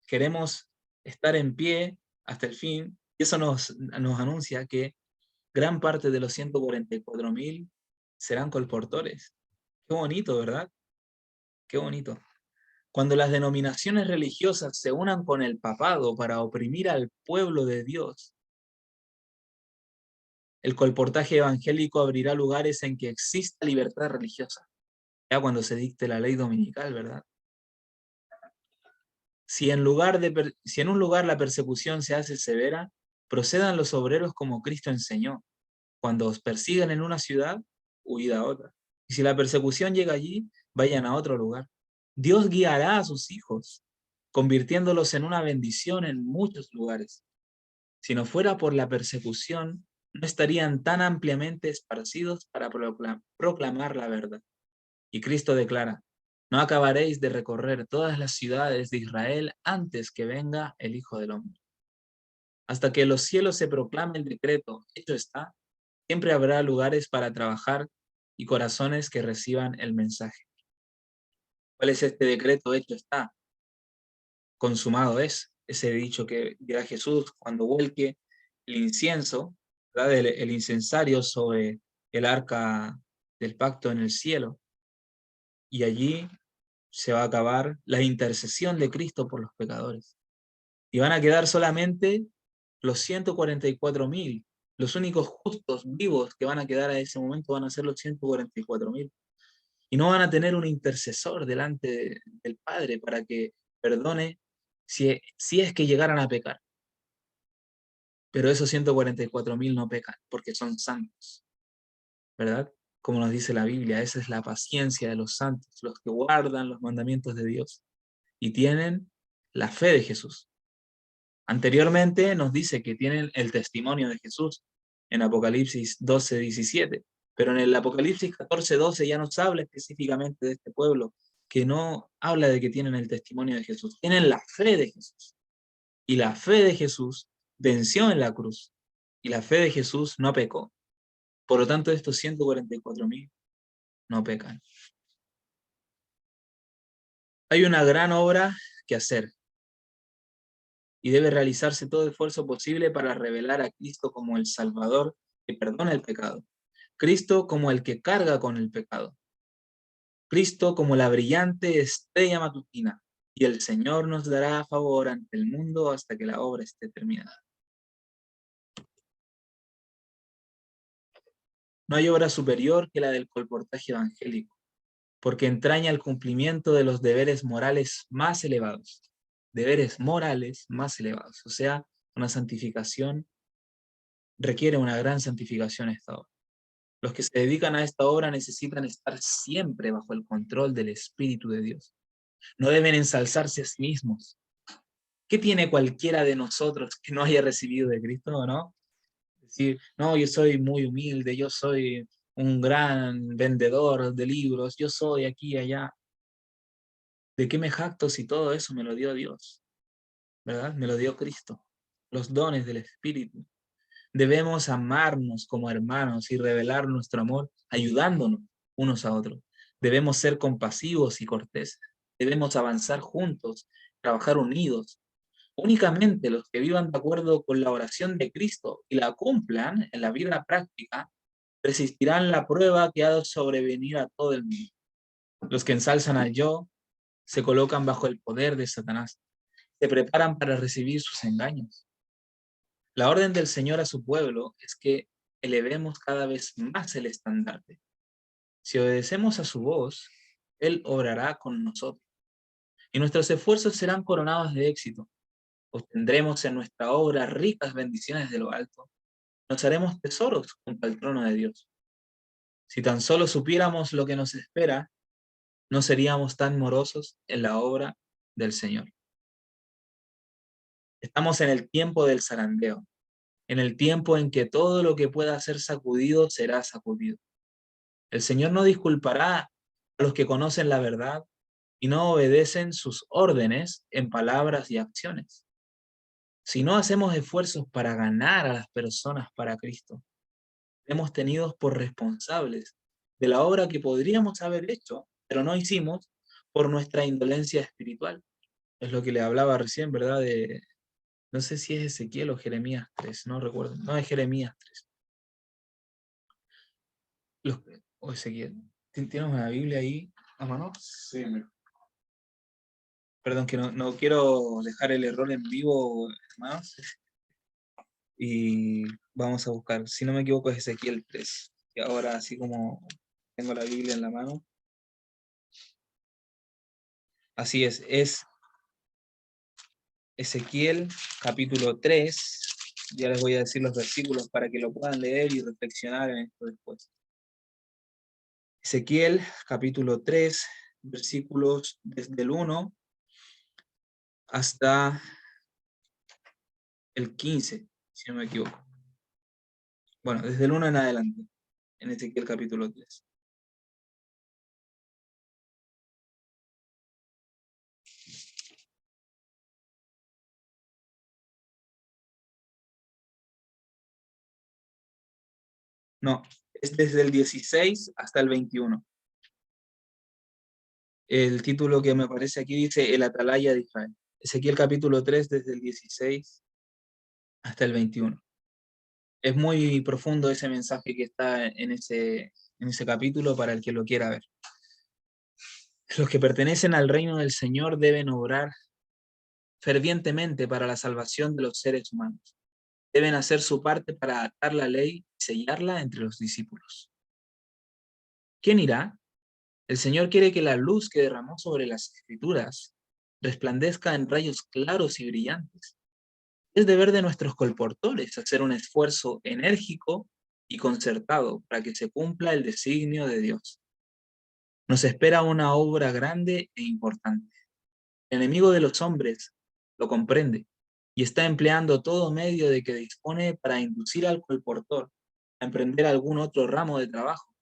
queremos estar en pie hasta el fin, eso nos anuncia que gran parte de los 144.000 serán colportores. Qué bonito, ¿verdad? Qué bonito. Cuando las denominaciones religiosas se unan con el papado para oprimir al pueblo de Dios, el colportaje evangélico abrirá lugares en que exista libertad religiosa. Ya cuando se dicte la ley dominical, ¿verdad? Si en un lugar la persecución se hace severa, procedan los obreros como Cristo enseñó. Cuando os persigan en una ciudad, huid a otra. Y si la persecución llega allí, vayan a otro lugar. Dios guiará a sus hijos, convirtiéndolos en una bendición en muchos lugares. Si no fuera por la persecución, no estarían tan ampliamente esparcidos para proclamar la verdad. Y Cristo declara, no acabaréis de recorrer todas las ciudades de Israel antes que venga el Hijo del Hombre. Hasta que los cielos se proclame el decreto, hecho está, siempre habrá lugares para trabajar y corazones que reciban el mensaje. ¿Cuál es este decreto? Hecho está. Consumado es. Ese dicho que dirá Jesús cuando vuelque el incienso, ¿verdad? El incensario sobre el arca del pacto en el cielo, y allí se va a acabar la intercesión de Cristo por los pecadores. Y van a quedar solamente los 144.000. Los únicos justos vivos que van a quedar a ese momento van a ser los 144.000. Y no van a tener un intercesor delante del Padre para que perdone si es que llegaran a pecar. Pero esos 144.000 no pecan porque son santos, ¿verdad? Como nos dice la Biblia, esa es la paciencia de los santos, los que guardan los mandamientos de Dios y tienen la fe de Jesús. Anteriormente nos dice que tienen el testimonio de Jesús en Apocalipsis 12:17, pero en el Apocalipsis 14:12 ya nos habla específicamente de este pueblo, que no habla de que tienen el testimonio de Jesús, tienen la fe de Jesús. Y la fe de Jesús venció en la cruz, y la fe de Jesús no pecó. Por lo tanto, estos 144.000 no pecan. Hay una gran obra que hacer, y debe realizarse todo esfuerzo posible para revelar a Cristo como el Salvador que perdona el pecado, Cristo como el que carga con el pecado, Cristo como la brillante estrella matutina, y el Señor nos dará favor ante el mundo hasta que la obra esté terminada. No hay obra superior que la del colportaje evangélico, porque entraña el cumplimiento de los deberes morales más elevados. Deberes morales más elevados. O sea, una santificación requiere una gran santificación esta obra. Los que se dedican a esta obra necesitan estar siempre bajo el control del Espíritu de Dios. No deben ensalzarse a sí mismos. ¿Qué tiene cualquiera de nosotros que no haya recibido de Cristo o no? Decir, no, yo soy muy humilde, yo soy un gran vendedor de libros, yo soy aquí y allá. ¿De qué me jacto si todo eso me lo dio Dios? ¿Verdad? Me lo dio Cristo. Los dones del Espíritu. Debemos amarnos como hermanos y revelar nuestro amor ayudándonos unos a otros. Debemos ser compasivos y corteses. Debemos avanzar juntos, trabajar unidos. Únicamente los que vivan de acuerdo con la oración de Cristo y la cumplan en la vida práctica resistirán la prueba que ha de sobrevenir a todo el mundo. Los que ensalzan al yo se colocan bajo el poder de Satanás. Se preparan para recibir sus engaños. La orden del Señor a su pueblo es que elevemos cada vez más el estandarte. Si obedecemos a su voz, Él obrará con nosotros. Y nuestros esfuerzos serán coronados de éxito. Obtendremos en nuestra obra ricas bendiciones de lo alto. Nos haremos tesoros junto al trono de Dios. Si tan solo supiéramos lo que nos espera, no seríamos tan morosos en la obra del Señor. Estamos en el tiempo del zarandeo, en el tiempo en que todo lo que pueda ser sacudido será sacudido. El Señor no disculpará a los que conocen la verdad y no obedecen sus órdenes en palabras y acciones. Si no hacemos esfuerzos para ganar a las personas para Cristo, hemos tenido por responsables de la obra que podríamos haber hecho, pero no hicimos por nuestra indolencia espiritual. Es lo que le hablaba recién, ¿verdad? No sé si es Ezequiel o Jeremías 3, no recuerdo. No, es Jeremías 3. O Ezequiel. ¿Tienes una Biblia ahí a mano? Sí, Perdón, que no quiero dejar el error en vivo, hermanos. Y vamos a buscar, si no me equivoco, es Ezequiel 3. Y ahora, así como tengo la Biblia en la mano. Así es Ezequiel capítulo 3. Ya les voy a decir los versículos para que lo puedan leer y reflexionar en esto después. Ezequiel capítulo 3, versículos desde el 1 hasta el 15, si no me equivoco. Bueno, desde el 1 en adelante, en Ezequiel capítulo 3. No, es desde el 16 hasta el 21. El título que me aparece aquí dice El Atalaya de Israel. Ezequiel capítulo 3 desde el 16 hasta el 21. Es muy profundo ese mensaje que está en en ese capítulo para el que lo quiera ver. Los que pertenecen al reino del Señor deben obrar fervientemente para la salvación de los seres humanos. Deben hacer su parte para atar la ley y sellarla entre los discípulos. ¿Quién irá? El Señor quiere que la luz que derramó sobre las Escrituras resplandezca en rayos claros y brillantes. Es deber de nuestros colportores hacer un esfuerzo enérgico y concertado para que se cumpla el designio de Dios. Nos espera una obra grande e importante. El enemigo de los hombres lo comprende y está empleando todo medio de que dispone para inducir al colportor a emprender algún otro ramo de trabajo.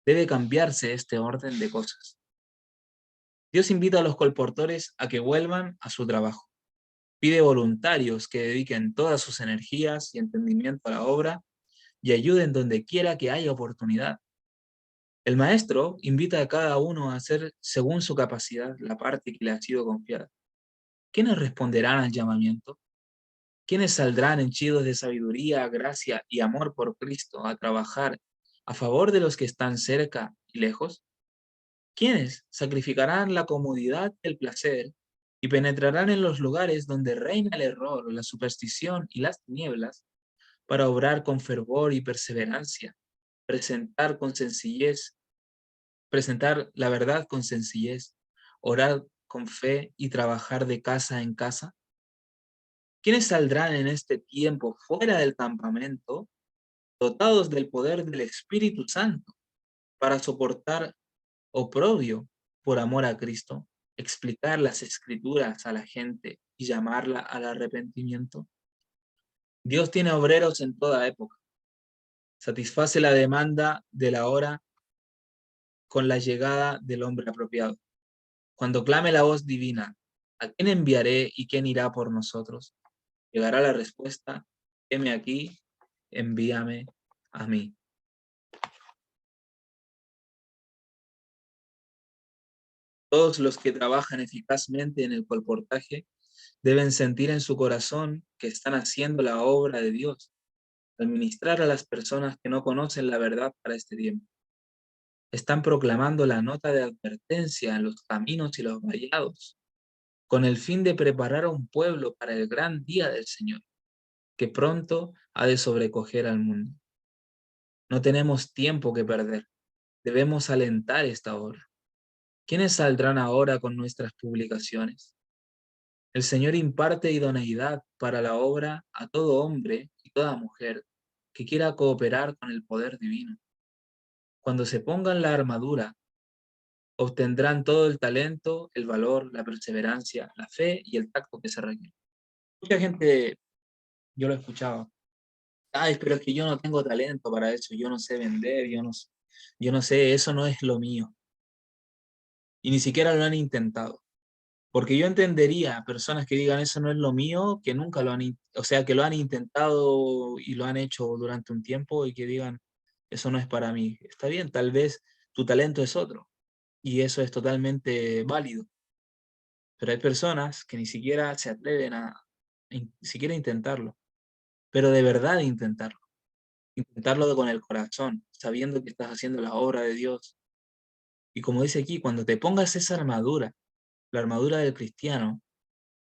Debe cambiarse este orden de cosas. Dios invita a los colportores a que vuelvan a su trabajo. Pide voluntarios que dediquen todas sus energías y entendimiento a la obra y ayuden donde quiera que haya oportunidad. El maestro invita a cada uno a hacer según su capacidad la parte que le ha sido confiada. ¿Quiénes responderán al llamamiento? ¿Quiénes saldrán henchidos de sabiduría, gracia y amor por Cristo a trabajar a favor de los que están cerca y lejos? ¿Quiénes sacrificarán la comodidad del placer y penetrarán en los lugares donde reina el error, la superstición y las tinieblas para obrar con fervor y perseverancia, presentar con sencillez, presentar la verdad con sencillez, orar con fe y trabajar de casa en casa? ¿Quiénes saldrán en este tiempo fuera del campamento, dotados del poder del Espíritu Santo, para soportar oprobio por amor a Cristo, explicar las Escrituras a la gente y llamarla al arrepentimiento? Dios tiene obreros en toda época. Satisface la demanda de la hora con la llegada del hombre apropiado. Cuando clame la voz divina, ¿a quién enviaré y quién irá por nosotros? Llegará la respuesta: heme aquí, envíame a mí. Todos los que trabajan eficazmente en el colportaje deben sentir en su corazón que están haciendo la obra de Dios, administrar a las personas que no conocen la verdad para este tiempo. Están proclamando la nota de advertencia en los caminos y los vallados, con el fin de preparar a un pueblo para el gran día del Señor, que pronto ha de sobrecoger al mundo. No tenemos tiempo que perder, debemos alentar esta obra. ¿Quiénes saldrán ahora con nuestras publicaciones? El Señor imparte idoneidad para la obra a todo hombre y toda mujer que quiera cooperar con el poder divino. Cuando se pongan la armadura, obtendrán todo el talento, el valor, la perseverancia, la fe y el tacto que se requiere. Mucha gente, yo lo he escuchado: ay, pero es que yo no tengo talento para eso, yo no sé vender, yo no sé, eso no es lo mío. Y ni siquiera lo han intentado. Porque yo entendería a personas que digan eso no es lo mío, que nunca lo han, o sea, que lo han intentado y lo han hecho durante un tiempo y que digan eso no es para mí. Está bien, tal vez tu talento es otro y eso es totalmente válido. Pero hay personas que ni siquiera se atreven a ni siquiera intentarlo, pero de verdad intentarlo. Intentarlo con el corazón, sabiendo que estás haciendo la obra de Dios. Y como dice aquí, cuando te pongas esa armadura, la armadura del cristiano,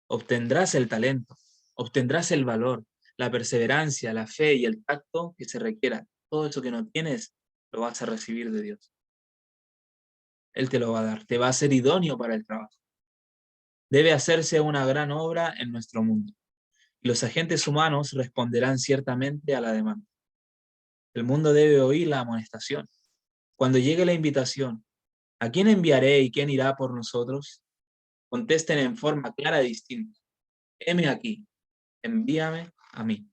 obtendrás el talento, obtendrás el valor, la perseverancia, la fe y el tacto que se requiera. Todo eso que no tienes, lo vas a recibir de Dios. Él te lo va a dar, te va a ser idóneo para el trabajo. Debe hacerse una gran obra en nuestro mundo. Y los agentes humanos responderán ciertamente a la demanda. El mundo debe oír la amonestación. Cuando llegue la invitación, ¿a quién enviaré y quién irá por nosotros? Contesten en forma clara y distinta: heme aquí, envíame a mí.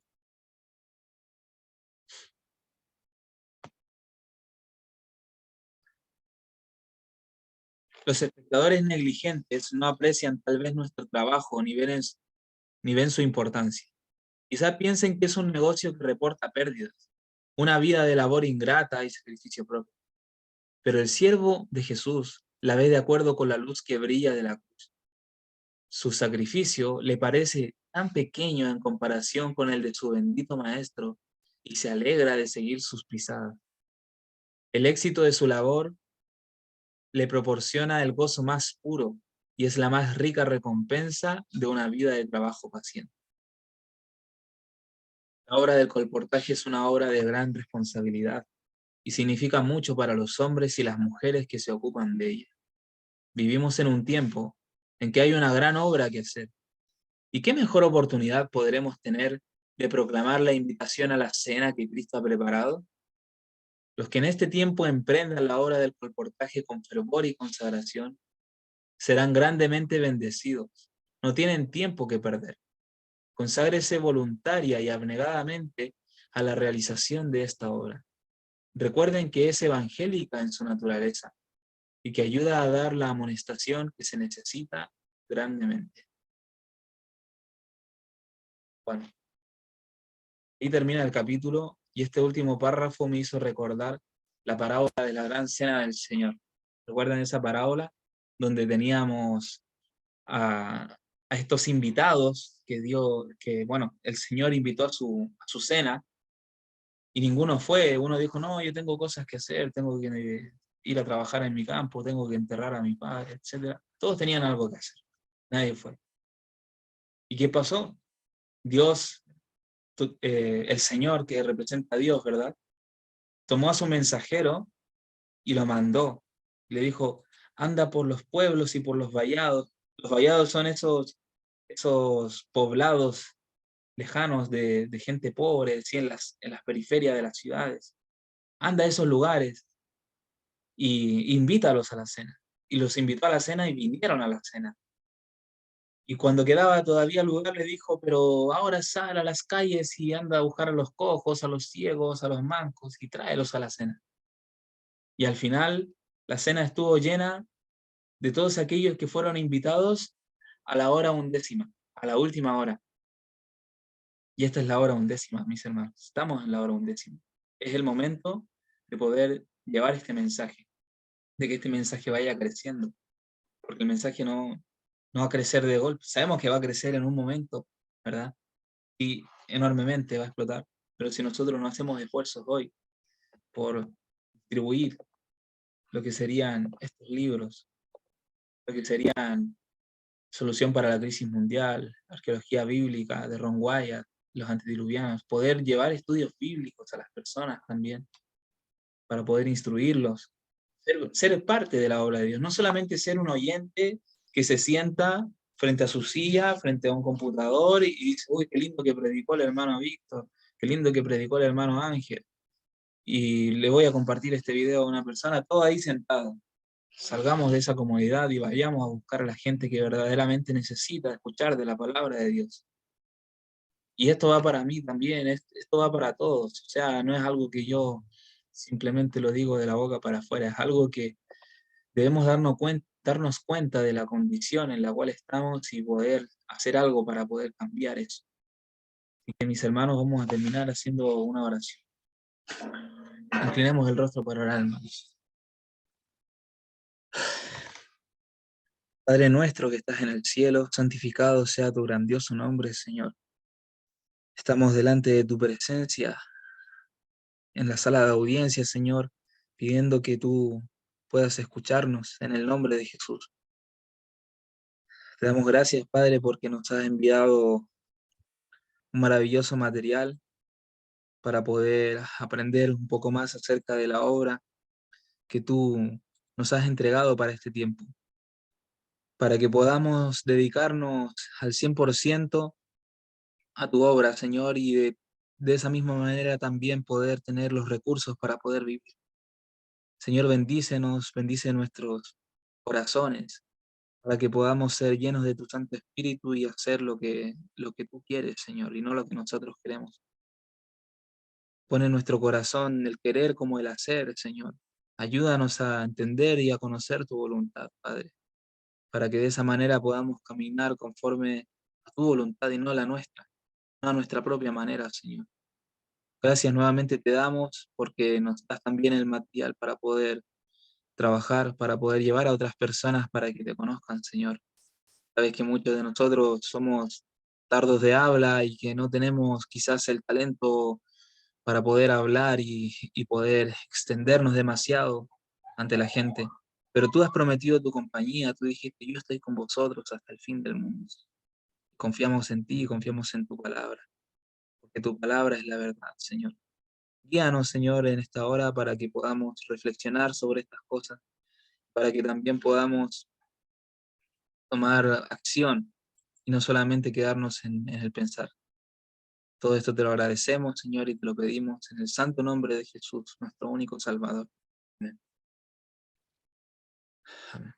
Los espectadores negligentes no aprecian tal vez nuestro trabajo ni ven su importancia. Quizá piensen que es un negocio que reporta pérdidas, una vida de labor ingrata y sacrificio propio. Pero el siervo de Jesús la ve de acuerdo con la luz que brilla de la cruz. Su sacrificio le parece tan pequeño en comparación con el de su bendito Maestro y se alegra de seguir sus pisadas. El éxito de su labor le proporciona el gozo más puro y es la más rica recompensa de una vida de trabajo paciente. La obra del colportaje es una obra de gran responsabilidad y significa mucho para los hombres y las mujeres que se ocupan de ella. Vivimos en un tiempo en que hay una gran obra que hacer. ¿Y qué mejor oportunidad podremos tener de proclamar la invitación a la cena que Cristo ha preparado? Los que en este tiempo emprendan la obra del colportaje con fervor y consagración serán grandemente bendecidos. No tienen tiempo que perder. Conságrese voluntaria y abnegadamente a la realización de esta obra. Recuerden que es evangélica en su naturaleza y que ayuda a dar la amonestación que se necesita grandemente. Bueno, ahí termina el capítulo y este último párrafo me hizo recordar la parábola de la gran cena del Señor. ¿Recuerdan esa parábola donde teníamos a estos invitados bueno, el Señor invitó a su cena y ninguno fue? Uno dijo, no, yo tengo cosas que hacer, tengo que ir a trabajar en mi campo, tengo que enterrar a mi padre, etc. Todos tenían algo que hacer, nadie fue. ¿Y qué pasó? Dios, el Señor que representa a Dios, ¿verdad? Tomó a su mensajero y lo mandó. Le dijo, anda por los pueblos y por los vallados. Los vallados son esos poblados lejanos de gente pobre, ¿sí? En las periferias de las ciudades. Anda a esos lugares y invítalos a la cena. Y los invitó a la cena y vinieron a la cena. Y cuando quedaba todavía lugar le dijo, pero ahora sal a las calles y anda a buscar a los cojos, a los ciegos, a los mancos y tráelos a la cena. Y al final la cena estuvo llena de todos aquellos que fueron invitados a la hora 11, a la última hora. Y esta es la hora 11, mis hermanos. Estamos en la hora 11. Es el momento de poder llevar este mensaje, de que este mensaje vaya creciendo, porque el mensaje no va a crecer de golpe. Sabemos que va a crecer en un momento, ¿verdad? Y enormemente va a explotar. Pero si nosotros no hacemos esfuerzos hoy por distribuir lo que serían estos libros, lo que serían Solución para la Crisis Mundial, Arqueología Bíblica de Ron Wyatt, los antediluvianos, poder llevar estudios bíblicos a las personas también, para poder instruirlos, ser parte de la obra de Dios, no solamente ser un oyente que se sienta frente a su silla, frente a un computador y dice, uy, qué lindo que predicó el hermano Víctor, qué lindo que predicó el hermano Ángel, y le voy a compartir este video a una persona, todo ahí sentado. Salgamos de esa comodidad y vayamos a buscar a la gente que verdaderamente necesita escuchar de la palabra de Dios. Y esto va para mí también, esto va para todos. O sea, no es algo que yo simplemente lo digo de la boca para afuera, es algo que debemos darnos cuenta de la condición en la cual estamos y poder hacer algo para poder cambiar eso. Y que mis hermanos vamos a terminar haciendo una oración. Inclinemos el rostro para orar, hermanos. Padre nuestro que estás en el cielo, santificado sea tu grandioso nombre, Señor. Estamos delante de tu presencia en la sala de audiencia, Señor, pidiendo que tú puedas escucharnos en el nombre de Jesús. Te damos gracias, Padre, porque nos has enviado un maravilloso material para poder aprender un poco más acerca de la obra que tú nos has entregado para este tiempo, para que podamos dedicarnos al 100% a tu obra, Señor, y de esa misma manera también poder tener los recursos para poder vivir. Señor, bendícenos, bendice nuestros corazones, para que podamos ser llenos de tu Santo Espíritu y hacer lo que tú quieres, Señor, y no lo que nosotros queremos. Pone en nuestro corazón el querer como el hacer, Señor. Ayúdanos a entender y a conocer tu voluntad, Padre, para que de esa manera podamos caminar conforme a tu voluntad y no a la nuestra, no a nuestra propia manera, Señor. Gracias nuevamente te damos porque nos das también el material para poder trabajar, para poder llevar a otras personas para que te conozcan, Señor. Sabes que muchos de nosotros somos tardos de habla y que no tenemos quizás el talento para poder hablar y poder extendernos demasiado ante la gente. Pero tú has prometido tu compañía, tú dijiste, yo estoy con vosotros hasta el fin del mundo. Confiamos en ti, confiamos en tu palabra, porque tu palabra es la verdad, Señor. Guíanos, Señor, en esta hora para que podamos reflexionar sobre estas cosas, para que también podamos tomar acción y no solamente quedarnos en el pensar. Todo esto te lo agradecemos, Señor, y te lo pedimos en el santo nombre de Jesús, nuestro único Salvador. Amén. Amén.